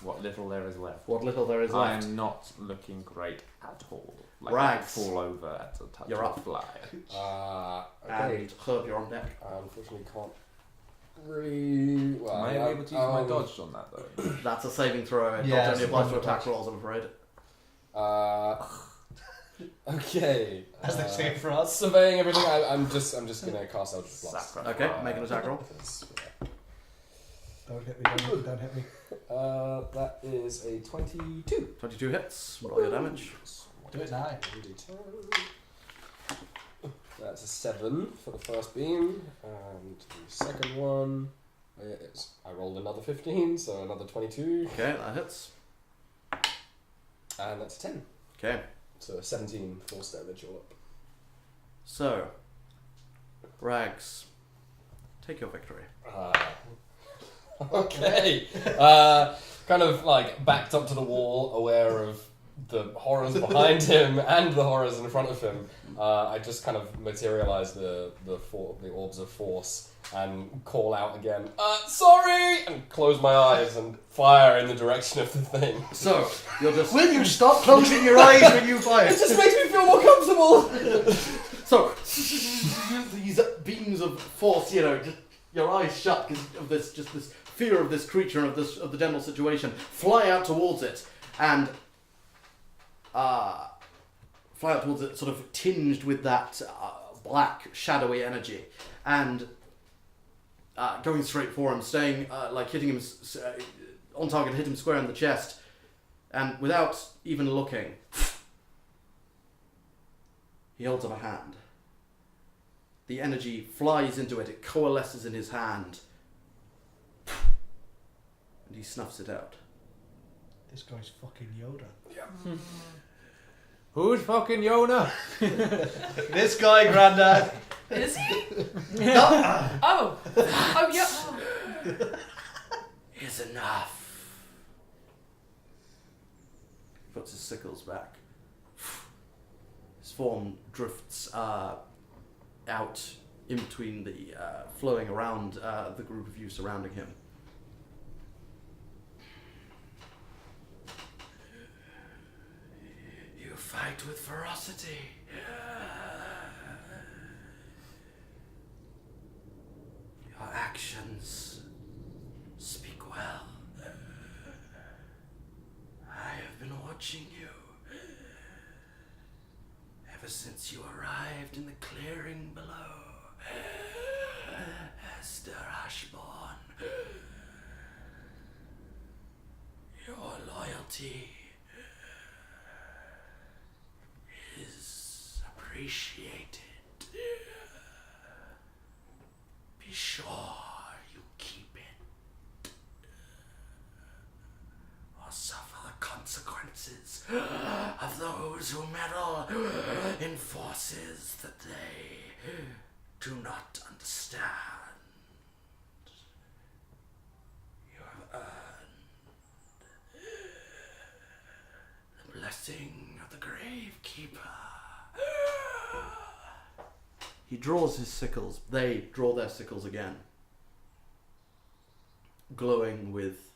What little there is left. What little there is I left. am not looking great at all. Like Right. I fall over at the touch You're of up. a fly. Okay. And Herb, you're on deck. I unfortunately can't Am I able to use my dodge on that though? That's a saving throw. It Yeah, not it's only applies to one attack dodge. rolls, I'm afraid. Okay. As they say for us. Surveying everything, I'm just gonna cast Eldritch Blast. Sacrifice. Okay, make an attack roll. Because, Don't hit me, don't hit me. that is a 22. 22 hits. Roll your damage. Do it now. That's a 7 for the first beam, and the second one is I rolled another 15, so another 22, Okay, that hits. and that's a 10. Okay, So 17 force damage all up. so Rags, take your victory. Okay. Kind of like backed up to the wall, aware of the horrors behind him and the horrors in front of him. I just kind of materialize the orbs of force and call out again, sorry, and close my eyes and fire in the direction of the thing. So you're just Will you stop closing your eyes when you fire? It just makes me feel more comfortable. so these beams of force, just your eyes shut because of this fear of this creature and of the general situation, fly out towards it and sort of tinged with that black shadowy energy, and going straight for him, staying hitting him on target, hit him square in the chest, and without even looking, he holds up a hand. The energy flies into it, it coalesces in his hand, and he snuffs it out. This guy's fucking Yoda. Who's fucking Yona? This guy, Grandad. Is he? No. Oh, yeah. Oh. Is enough. He puts his sickles back. His form drifts out in between the flowing around the group of you surrounding him. You fight with ferocity. Your actions speak well. I have been watching you ever since you arrived in the clearing below, Esther Ashbourne. Your loyalty is appreciated. Be sure you keep it, or suffer the consequences of those who meddle in forces forces that they do not understand. You have earned the blessing of the Gravekeeper. He draws his sickles. They draw their sickles again, glowing with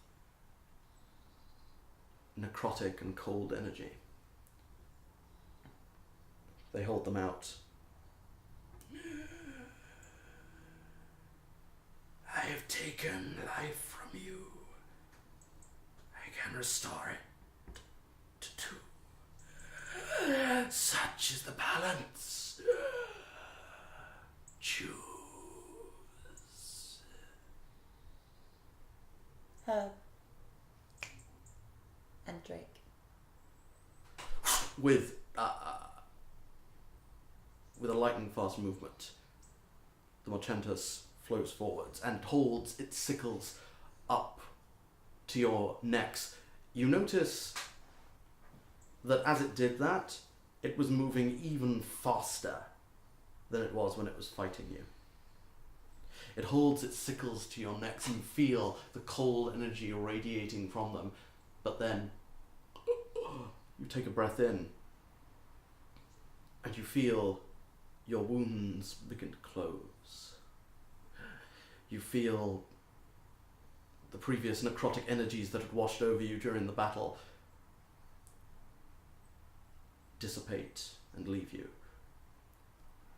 necrotic and cold energy. They hold them out. I have taken life from you. I can restore it to two. Such is the balance. Choose. Herb. And Drake. With a lightning fast movement, the Morchentus flows forwards and holds its sickles up to your necks. You notice that as it did that, it was moving even faster than it was when it was fighting you. It holds its sickles to your necks and you feel the cold energy radiating from them, but then you take a breath in and you feel your wounds begin to close. You feel the previous necrotic energies that had washed over you during the battle dissipate and leave you.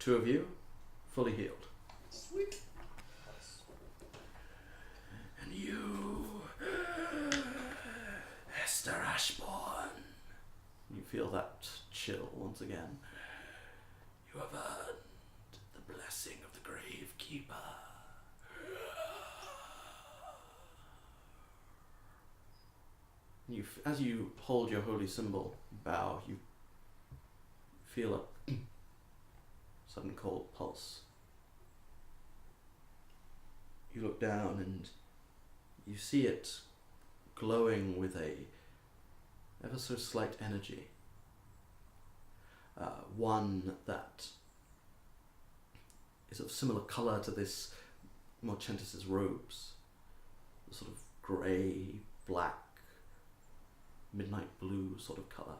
Two of you, fully healed. Sweet. And you, Esther Ashbourne, you feel that chill once again. You have earned the blessing of the Gravekeeper. As you hold your holy symbol, bow, you feel a sudden cold pulse. You look down and you see it glowing with a ever so slight energy. One that is of similar colour to this Morchentus's robes. A sort of grey, black, midnight blue sort of colour.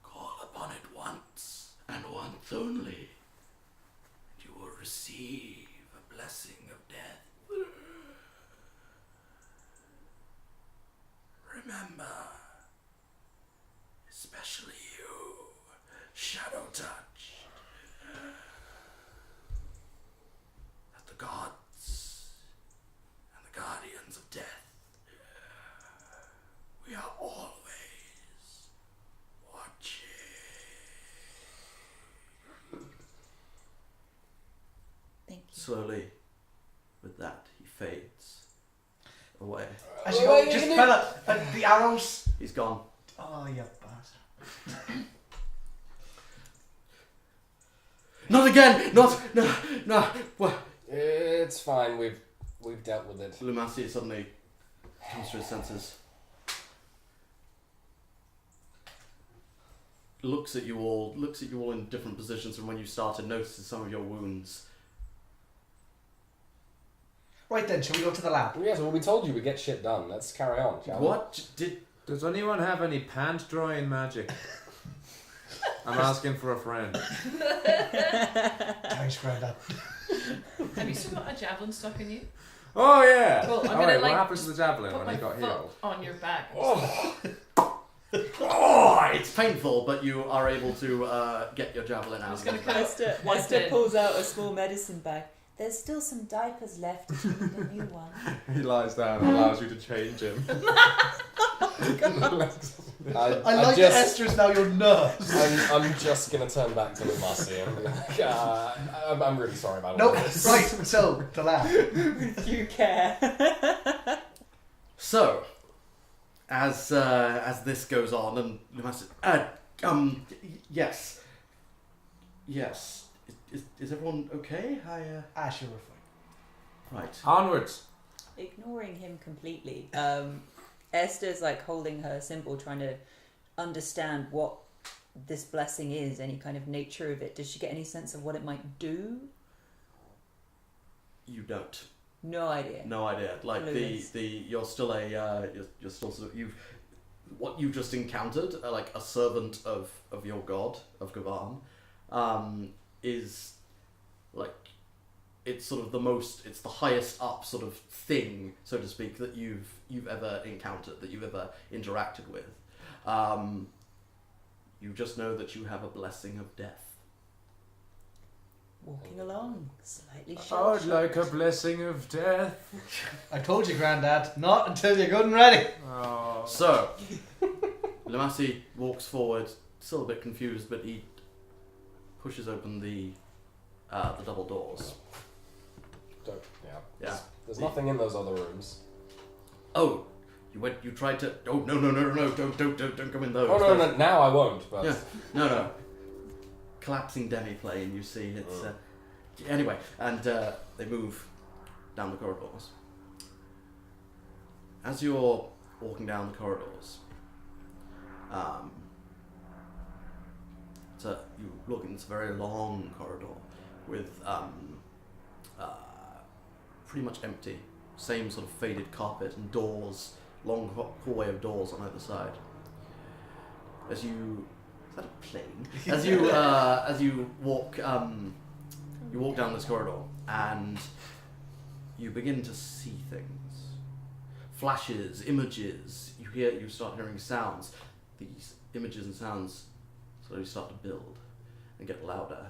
Call upon it once, and once only, and you will receive a blessing of death. Remember, especially you, Shadow Touch, that the gods and the guardians of death, we are always watching. Thank you. Slowly, with that, he fades away. As you go, just fella, the arrows. He's gone. Oh, you bastard. Not again! No! What? It's fine. We've dealt with it. Lumasi suddenly comes to his senses. Looks at you all in different positions from when you started, notices some of your wounds. Right then, shall we go to the lab? Yes, well, we told you we'd get shit done. Let's carry on, shall we? What did... Does anyone have any pant drawing magic? I'm asking for a friend. Thanks, Grandad. Have you still got a javelin stuck in you? Oh yeah! Well, I'm Alright, gonna, what happened to the javelin Put when my he got foot healed? on your back. Oh, it's painful, but you are able to get your javelin out. I'm just gonna Esther One did. pulls out a small medicine bag. There's still some diapers left if you need a new one. He lies down and allows you to change him. I like that Esther's now your nurse. I'm just gonna turn back to Lumasi and be like, I'm really sorry about all Nope. this. Right. So the lab. You care. So, as this goes on, and Lumasi, yes. Is everyone okay? Ash, you're fine. Right. Onwards. Ignoring him completely. Esther's like holding her symbol, trying to understand what this blessing is, any kind of nature of it? Does she get any sense of what it might do? You don't. No idea. No idea. Like Clueless. you're still a you're still sort of what you just encountered, like a servant of your god of Gavan, is like it's sort of it's the highest up sort of thing, so to speak, that you've ever encountered, that you've ever interacted with. You just know that you have a blessing of death. Walking along, slightly I would shell-shocked. like a blessing of death. I told you, Grandad, not until you're good and ready. Oh. So, Lumasi walks forward, still a bit confused, but he pushes open the double doors. Yeah. There's nothing in those other rooms. Oh, you tried to. Oh no, don't come in those. Oh no, now I won't. But Yeah, no. Collapsing demi-plane. You see, it's anyway, and they move down the corridors. As you're walking down the corridors, so you look, and it's a very long corridor with pretty much empty, same sort of faded carpet and doors, long hallway of doors on either side. As you, is that a plane? As you walk down this corridor and you begin to see things, flashes, images. You start hearing sounds. These images and sounds slowly start to build and get louder.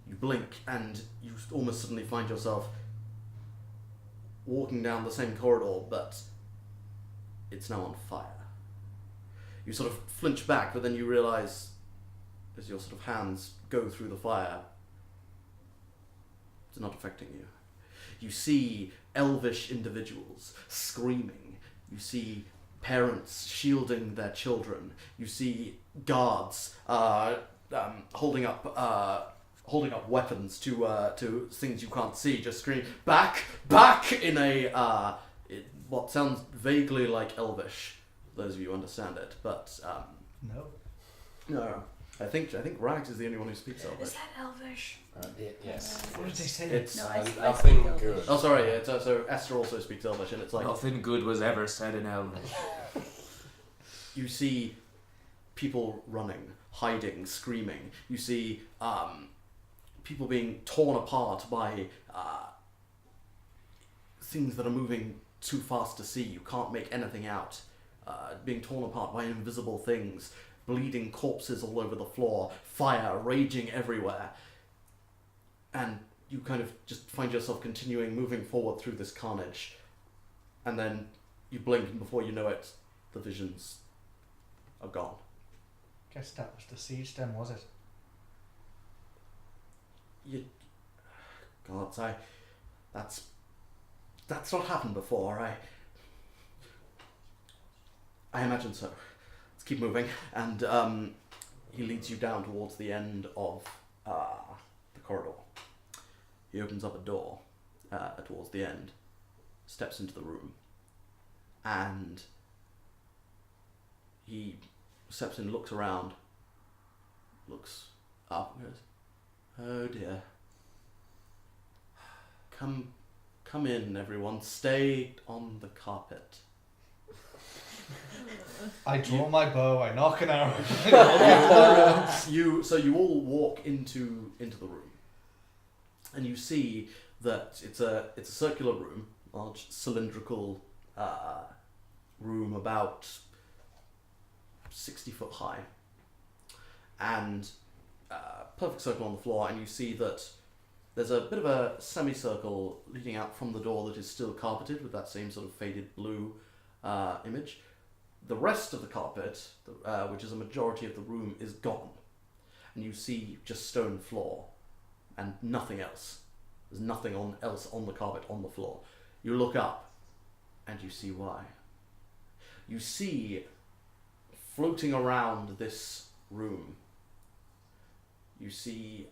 You blink and you almost suddenly find yourself walking down the same corridor, but it's now on fire. You sort of flinch back, but then you realize, as your sort of hands go through the fire, it's not affecting you. You see elvish individuals screaming. You see parents shielding their children. You see guards holding up weapons to things you can't see, just screaming back in a what sounds vaguely like Elvish. Those of you who understand it, but no. I think Rags is the only one who speaks Elvish. Is that Elvish? Yes. What did they say? It's No, I nothing speak good. Elvish. oh sorry, it's, so Esther also speaks Elvish, and it's like Nothing good was ever said in Elvish. you see people running, hiding, screaming. You see people being torn apart by things that are moving too fast to see. You can't make anything out. Being torn apart by invisible things, bleeding corpses all over the floor, fire raging everywhere. And you kind of just find yourself continuing moving forward through this carnage. And then you blink, and before you know it, the visions are gone. Guess that was the siege then, was it? Gods, that's not happened before. I imagine so. Let's keep moving, and he leads you down towards the end of the corridor. He opens up a door towards the end, steps into the room, and he steps in, looks around, looks up, and goes, "Oh dear. Come in, everyone. Stay on the carpet." I draw my bow, I knock an arrow. So you all walk into the room, and you see that it's a circular room, large cylindrical room about 60 foot high, and perfect circle on the floor, and you see that there's a bit of a semicircle leading out from the door that is still carpeted with that same sort of faded blue image. The rest of the carpet, which is a majority of the room, is gone. And you see just stone floor and nothing else. There's nothing else on the carpet, on the floor. You look up and you see why. You see floating around this room, you see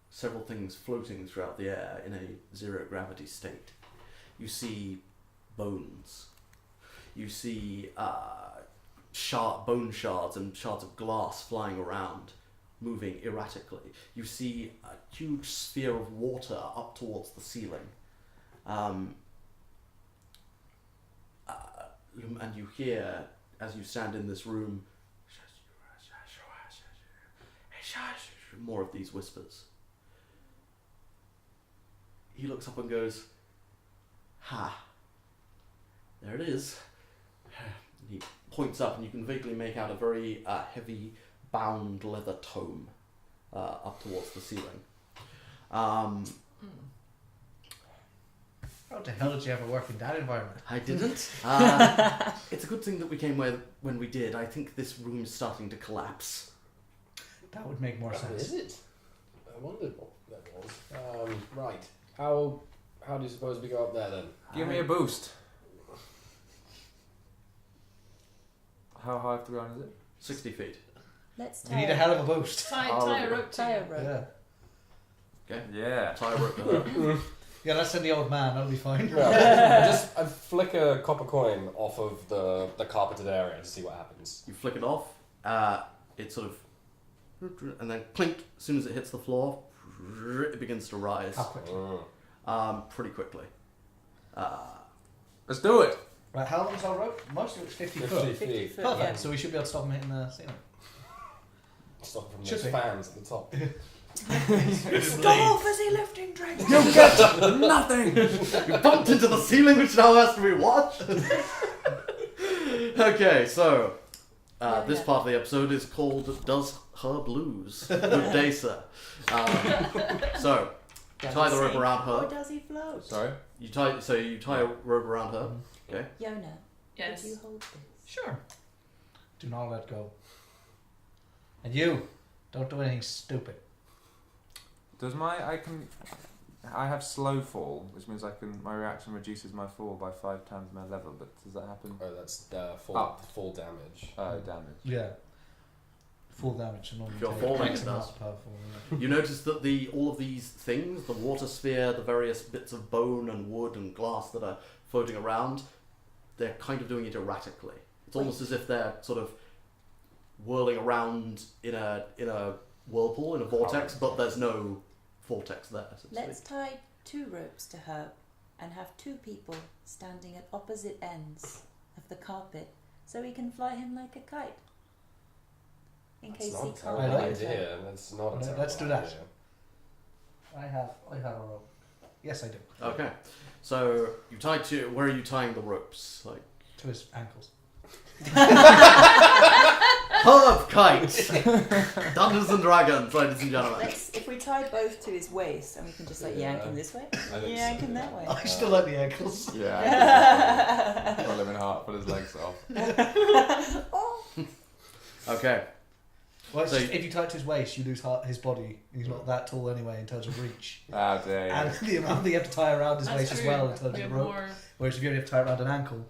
several things floating throughout the air in a zero gravity state. You see bones. You see bone shards and shards of glass flying around, moving erratically. You see a huge sphere of water up towards the ceiling. And you hear, as you stand in this room, more of these whispers. He looks up and goes, "Ha, there it is." And he points up, and you can vaguely make out a very heavy bound leather tome up towards the ceiling. How the hell did you ever work in that environment? I didn't. It's a good thing that we came when we did. I think this room is starting to collapse. That would make more Oh, sense. is it? I wondered what that was. Right. How do you suppose we go up there then? Give me a boost. How high off the ground is it? 60 feet. Let's You tie need a hell of a boost. Tie a rope to tie a you. rope. Yeah. Okay. Yeah. Tie a rope to her. Yeah, let's send the old man. That'll be fine. Yeah, I flick a copper coin off of the carpeted area to see what happens. You flick it off. It sort of, and then clink. As soon as it hits the floor, it begins to rise. How quickly? Pretty quickly. Let's do it. Right, how long is our rope? Most of it's 50 foot. 50 feet. foot, Perfect. yeah. So we should be able to stop him hitting the ceiling. Stop from Should those be. fans at the top. Stop! Is he lifting drinks? You get nothing. You bumped into the ceiling, which now has to be watched. Okay, so this part of the episode is called "Does Herb Lose?" Good day, sir. So tie the rope around Or her. does he float? Sorry. You tie a rope around her. Okay. Yona, Yes. would you hold this? Sure. Do not let go. And you, don't do anything stupid. Does I have slow fall, which means my reaction reduces my fall by 5 times my level, but does that happen? Oh, that's full damage. Oh, damage. Yeah. Full damage and normally If you're take falling, X it amount does. per fall, yeah. You notice that all of these things, the water sphere, the various bits of bone and wood and glass that are floating around, they're kind of doing it erratically. It's almost as if they're sort of whirling around in a whirlpool, in a vortex, but there's no vortex there. So to Let's speak. tie 2 ropes to her and have 2 people standing at opposite ends of the carpet so we can fly him like a kite. In That's case not he a can't terrible I like find her. idea. That's not a Let's terrible do that. idea. I have a rope. Yes, I do. Okay, so you tied to. Where are you tying the ropes? Like To his ankles. Herb Kite, Dungeons and Dragons, ladies and gentlemen. If we tie both to his waist and we can just yank him this way, think yank so, him that way. I still like the ankles. Yeah. Pull him in half, put his legs off. Okay, Well, it's So just, if you tie it to his waist, you lose his body. He's not that tall anyway in terms of reach. How dare you. And the amount that you have to tie around his That's waist as true. well in terms We of have rope. more. Whereas if you only have to tie it around an ankle,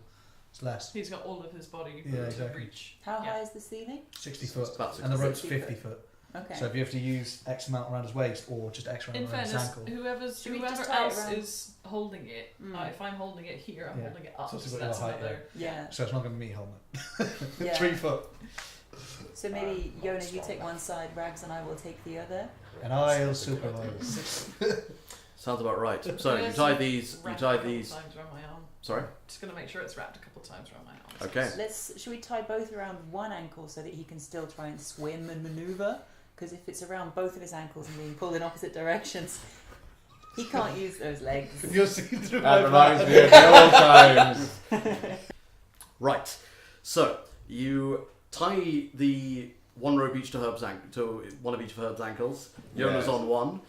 it's less. He's got all of his body Yeah, to exactly. reach. How Yeah. high is the ceiling? 60 foot. It's about And the rope's 60 50 foot. Okay. So if you have to use X amount around his waist or just X amount In around his fairness, ankle. whoever Should we just else tie it around? is holding it, Mm. if I'm holding it here, I'm Yeah. holding it up. So So, it's got that's your height another. Yeah. So it's not going to be me holding it. Yeah. 3 foot. So maybe Yona, you take one side, Rags and I will take the other. And I'll supervise. sounds about right. So you Yes, tie these. You Wrapped tie a couple these. times around my arm. Sorry. Just gonna make sure it's wrapped a couple times around my arm. Okay. Should we tie both around one ankle so that he can still try and swim and maneuver? Because if it's around both of his ankles and being pulled in opposite directions, he can't use those legs. You'll see through my That reminds back. me of the old times. Right. So you tie the one rope each to one of each of Herb's ankles. Yona's Yes. on one,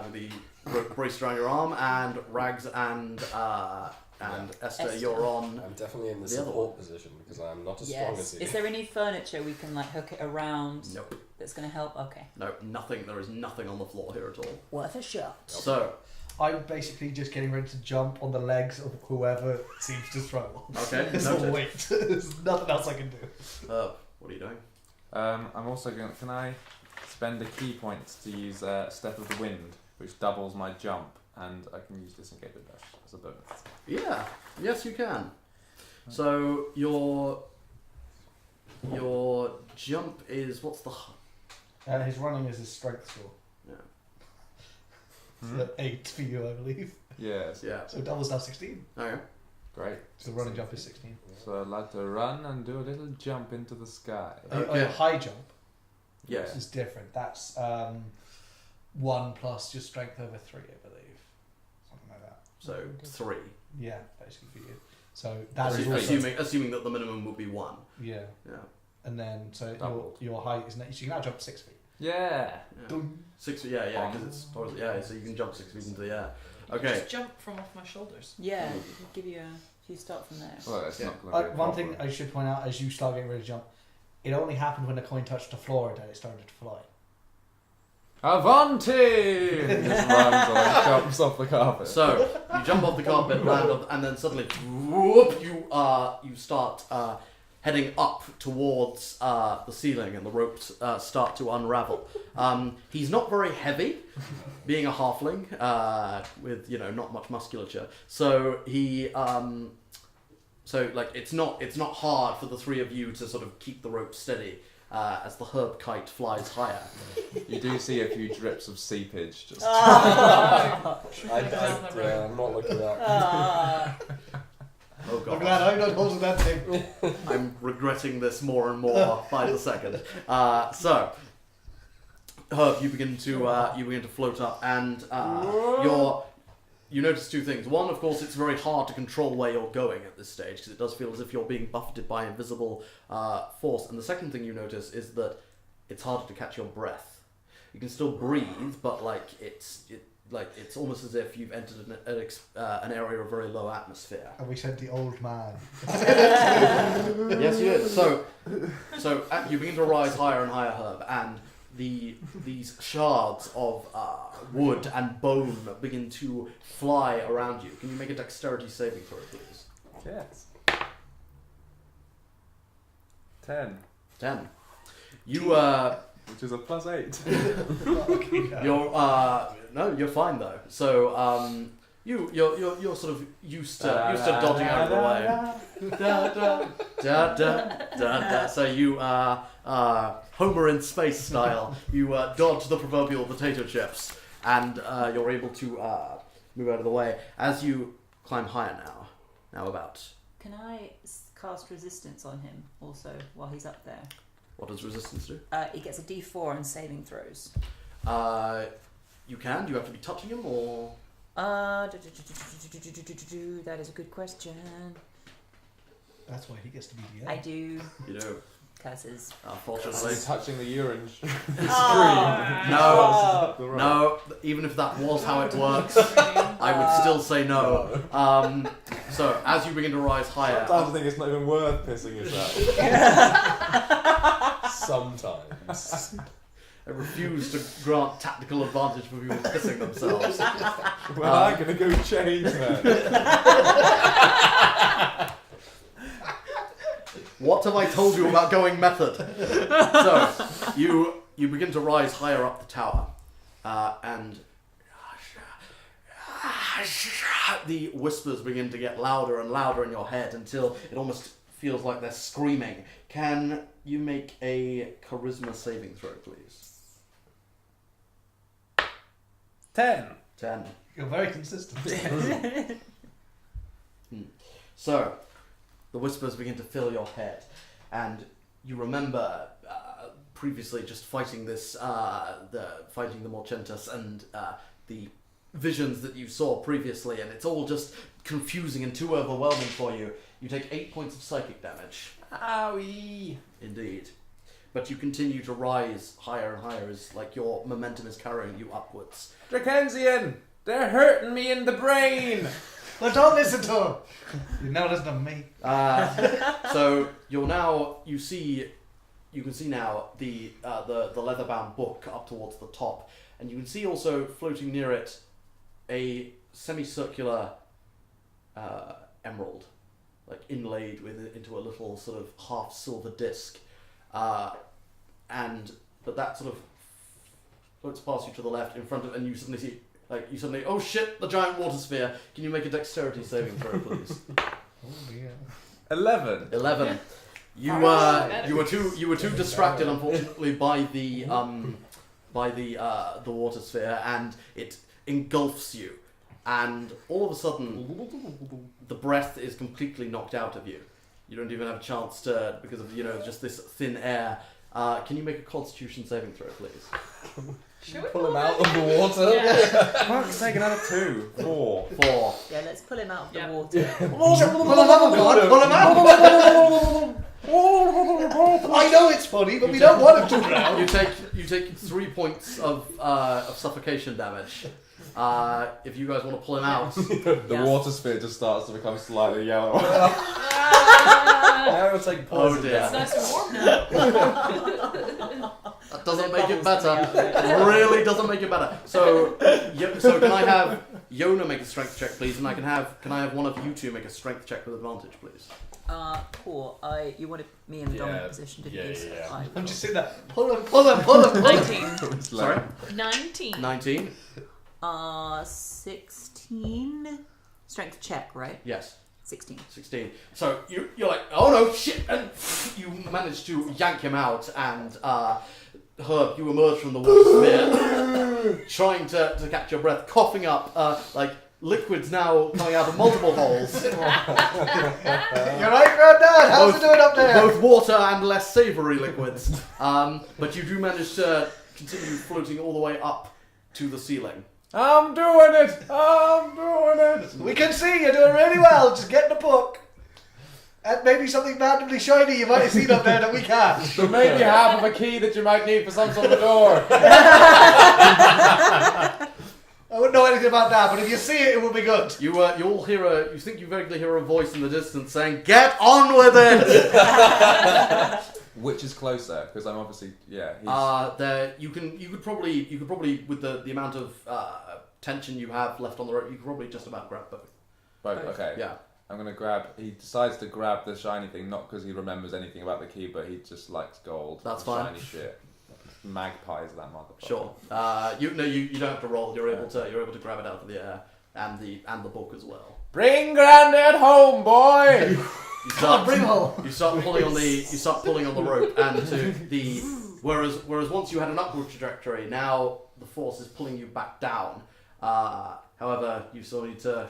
with the rope braced around your arm, and Rags and Esther, Esther. you're on. I'm definitely in the The other support position because I'm not as strong as Yes. you. Is there any furniture we can hook it around Nope. that's going to help? Okay. No, nothing. There is nothing on the floor here at all. Worth a shot. So, I'm basically just getting ready to jump on the legs of whoever seems to struggle. okay, It's all noted. weight. There's nothing else I can do. What are you doing? I'm also going. Can I spend a key point to use Step of the Wind, which doubles my jump, and I can use Disengage Dash as a bonus. Yeah. Yes, you can. So Your jump is what's the? His running is his strength score. Yeah. So 8 for you, I believe. Yes. Yeah. So doubles now 16. Okay. Great. So the running jump is 16. So I'd like to run and do a little jump into the sky. Okay. A high jump Yes. is different. That's 1 plus your strength over 3, I believe. Something like that. So 3. Yeah, basically for you. So that is also, Assuming that the minimum would be 1. yeah. Yeah. And then so Doubled. your height is so you can now jump 6 feet. Yeah. Yeah. Dun. 6 feet. Yeah. Because it's horizontal. Yeah. So you can jump 6 feet into the air. Okay. Just jump from off my shoulders. Yeah, it'll give you if you start from there. Well, it's Yeah. not going to be a One problem. thing I should point out as you start getting ready to jump, it only happened when the coin touched the floor that it started to fly. Avanti! Just runs or jumps off the carpet. So you jump off the carpet, land on, and then suddenly, whoop! You start heading up towards the ceiling, and the ropes start to unravel. He's not very heavy, being a halfling with not much musculature. So he it's not hard for the three of you to sort of keep the rope steady. As the herb kite flies higher. You do see a few drips of seepage just. Should we I, go down the road? I'm not looking at. Oh I'm god. glad I'm not holding that thing. I'm regretting this more and more by the second. So, Herb, you begin to float up, and you notice two things. One, of course, it's very hard to control where you're going at this stage because it does feel as if you're being buffeted by invisible force. And the second thing you notice is that it's harder to catch your breath. You can still breathe, but it's almost as if you've entered an area of very low atmosphere. And we sent the old man. Yes, you did. So you begin to rise higher and higher, Herb, and these shards of wood and bone begin to fly around you. Can you make a dexterity saving throw, please? Yes. 10. 10. You Which is a +8. you're fine though. So you're sort of used to dodging out of the way. Da, da, da, da, da, da. So you Homer in space style. You dodge the proverbial potato chips, and you're able to move out of the way as you climb higher now. Now about. Can I cast resistance on him also while he's up there? What does resistance do? He gets a D4 on saving throws. You can. Do you have to be touching him or? That is a good question. That's why he gets to be the I do. You know. Curses. Unfortunately. He's touching the urine stream. No, even if that was how it works, I would still say no. So, as you begin to rise higher... Sometimes I think it's not even worth pissing yourself. Sometimes. I refuse to grant tactical advantage for people pissing themselves. Well, I'm going to go change that. What have I told you about going method? So, you begin to rise higher up the tower, and the whispers begin to get louder and louder in your head until it almost feels like they're screaming. Can you make a charisma saving throw, please? 10. 10. You're very consistent. So, the whispers begin to fill your head, and you remember previously just fighting fighting the Morchentus and the visions that you saw previously, and it's all just confusing and too overwhelming for you. You take 8 points of psychic damage. Owie. Indeed. But you continue to rise higher and higher as your momentum is carrying you upwards. Drakensian! They're hurting me in the brain! Well, don't listen to him. You never listen to me. So you can see now the leather-bound book up towards the top, and you can see also floating near it a semicircular emerald, inlaid into a little sort of half silver disc, but that sort of floats past you to the left in front of, and you suddenly see. Oh shit, the giant water sphere. Can you make a dexterity saving throw, please? Oh, yeah. 11. 11. You were too distracted, unfortunately, by the water sphere, and it engulfs you. And all of a sudden, the breath is completely knocked out of you. You don't even have a chance to, because of just this thin air. Can you make a Constitution saving throw, please? Should we Pull him out of the water. Yeah. Fuck's sake, another 2. 4. 4. Yeah, let's pull him out of Yeah. the water. Pull him out, God! Pull him out! I know it's funny, but we don't want him to drown. You take 3 points of suffocation damage. If you guys want to pull him out, The water sphere just starts to become slightly yellow. Now it's like oh poison. dear, It's nice and warm now. that doesn't make it better. It really doesn't make it better. So can I have Yona make a strength check, please, and can I have one of you two make a strength check with advantage, please? Cool. You wanted me in the dominant position, didn't you? So yeah. I'm just sitting there. Pull him. 19. Sorry, 19. 19. 16. Strength check, right? Yes. 16. 16. So you're like, oh no, shit, and you manage to yank him out, and Herb, you emerge from the water sphere, trying to catch your breath, coughing up like liquids now coming out of multiple holes. You're right, Granddad. How's it doing up there? Both water and less savoury liquids. But you do manage to continue floating all the way up to the ceiling. I'm doing it! We can see you're doing really well. Just get in the book. And maybe something randomly shiny you might have seen up there that we can't. There may be half of a key that you might need for some sort of door. I wouldn't know anything about that, but if you see it, it will be good. You all hear you think you vaguely hear a voice in the distance saying, "Get on with it!" Which is closer? Because I'm obviously he's... You could probably with the amount of tension you have left on the rope, you could probably just about grab both. Both. Okay. Yeah. I'm gonna grab. He decides to grab the shiny thing, not because he remembers anything about the key, but he just likes gold. That's and fine. Shiny shit. Magpies, that motherfucker. Sure. You don't have to roll. You're able to grab it out of the air and the book as well. Bring Grandad home, boy. You start pulling on the rope, and to the whereas once you had an upward trajectory, now the force is pulling you back down. However, you still need to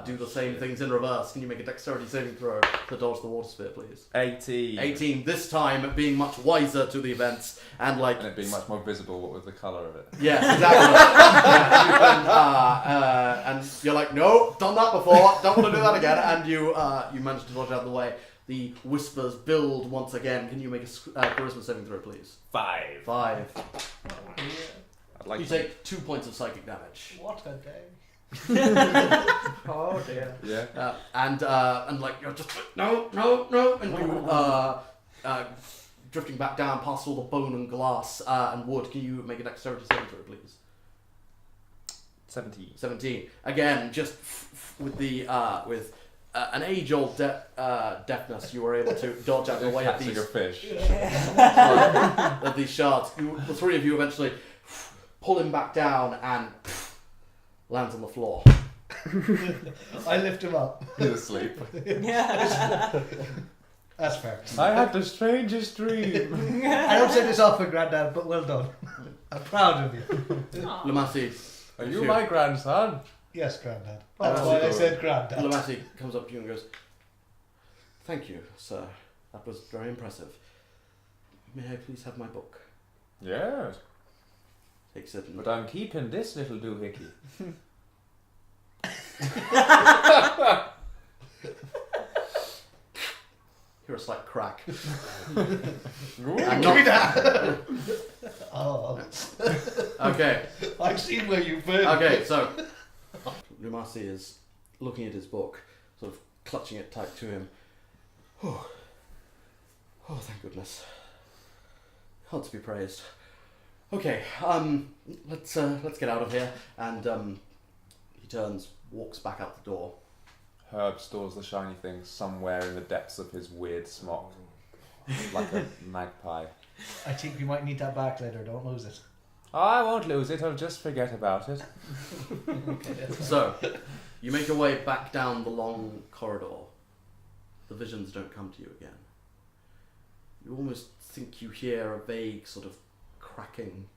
do the same things in reverse. Can you make a dexterity saving throw to dodge the water sphere, please? 18. 18. This time being much wiser to the events and it being much more visible with the colour of it. Yes, exactly. And you're like, no, done that before. Don't want to do that again. And you manage to dodge out of the way. The whispers build once again. Can you make a charisma saving throw, please? 5. 5. I'd like You take 2 points of psychic damage. What a day. Oh dear. Yeah. And like you're just like, no, and you drifting back down past all the bone and glass and wood. Can you make a dexterity saving throw, please? 17. 17. Again, just with the with an age-old deafness, you were able to dodge out of the way of Catching these a fish. of these shards. The three of you eventually pull him back down and lands on the floor. I lift him up. He's asleep. That's fair. I had the strangest dream. I don't say this often, Grandad, but well done. I'm proud of you. Lumasi. Are you my grandson? Yes, Grandad. That's why I said Grandad. Lumasi comes up to you and goes, "Thank you, sir. That was very impressive. May I please have my book?" Yes. Takes it and But I'm keeping this little doohickey. hear a slight crack. Give me that! Oh. Okay. I've seen where you've been. Okay, so Lumasi is looking at his book, sort of clutching it tight to him. Oh, thank goodness. God to be praised. Okay, let's get out of here. And he turns, walks back out the door. Herb stores the shiny thing somewhere in the depths of his weird smock. Like a magpie. I think we might need that back later, don't lose it. Oh, I won't lose it, I'll just forget about it. Okay, So, you make your way back down the long corridor. The visions don't come to you again. You almost think you hear a vague sort of cracking,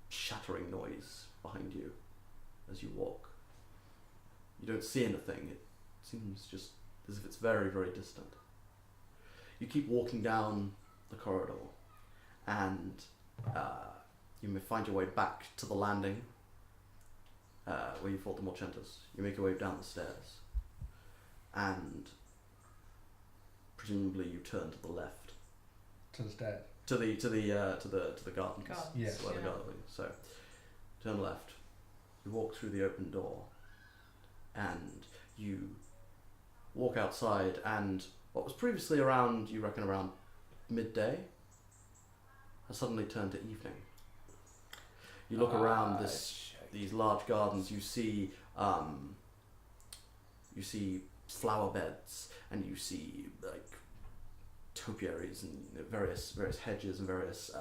shattering noise behind you as you walk. You don't see anything. It seems just as if it's very, very distant. You keep walking down the corridor, and you may find your way back to the landing where you fought the Morchentas. You make your way down the stairs, and presumably you turn to the left. To the stairs. To the gardens. Yes. Where the garden is. So turn left. You walk through the open door, and you walk outside, and what was previously around, you reckon, around midday, has suddenly turned to evening. You look around these large gardens. You see flower beds, and you see like topiaries and various hedges and various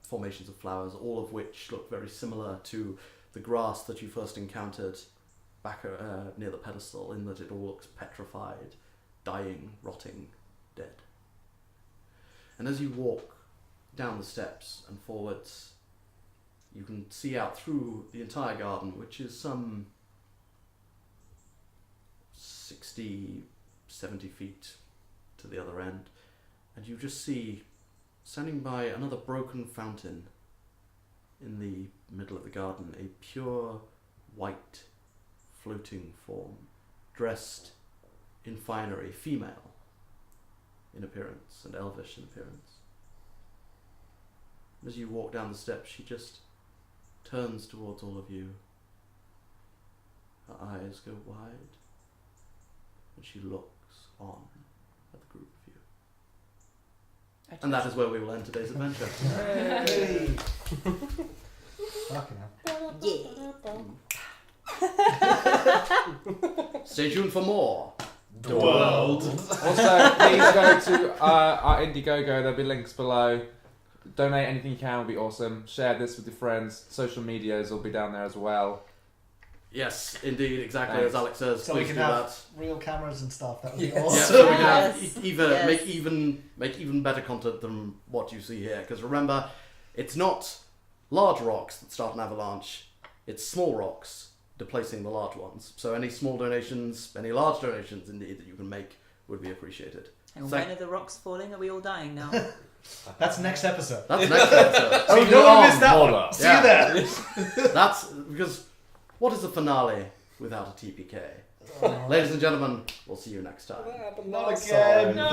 formations of flowers, all of which look very similar to the grass that you first encountered back near the pedestal, in that it all looks petrified, dying, rotting, dead. And as you walk down the steps and forwards, you can see out through the entire garden, which is some 60, 70 feet to the other end, and you just see, standing by another broken fountain in the middle of the garden, a pure white floating form, dressed in finery, female in appearance and elvish in appearance. As you walk down the steps, she just turns towards all of you. Her eyes go wide, and she looks on at the group of you. And that is where we will end today's adventure. Hey. Fucking hell. Yeah. Stay tuned for more. MaudeWorld. Also, please go to our Indiegogo. There'll be links below. Donate anything you can would be awesome. Share this with your friends. Social medias will be down there as well. Yes, indeed, exactly. Thanks. As Alex says, So we please can do have that. real cameras and stuff. That would be Yeah, awesome. so we can have Yes. make even better content than what you see here. Because remember, it's not large rocks that start an avalanche; it's small rocks displacing the large ones. So any small donations, any large donations, indeed, that you can make would be appreciated. And Thank- when are the rocks falling? Are we all dying now? That's next episode. That's next episode. Oh, See no you one on missed that one. Maude. See you there. That's because what is a finale without a TPK? Ladies and gentlemen, we'll see you next time. Not again. No.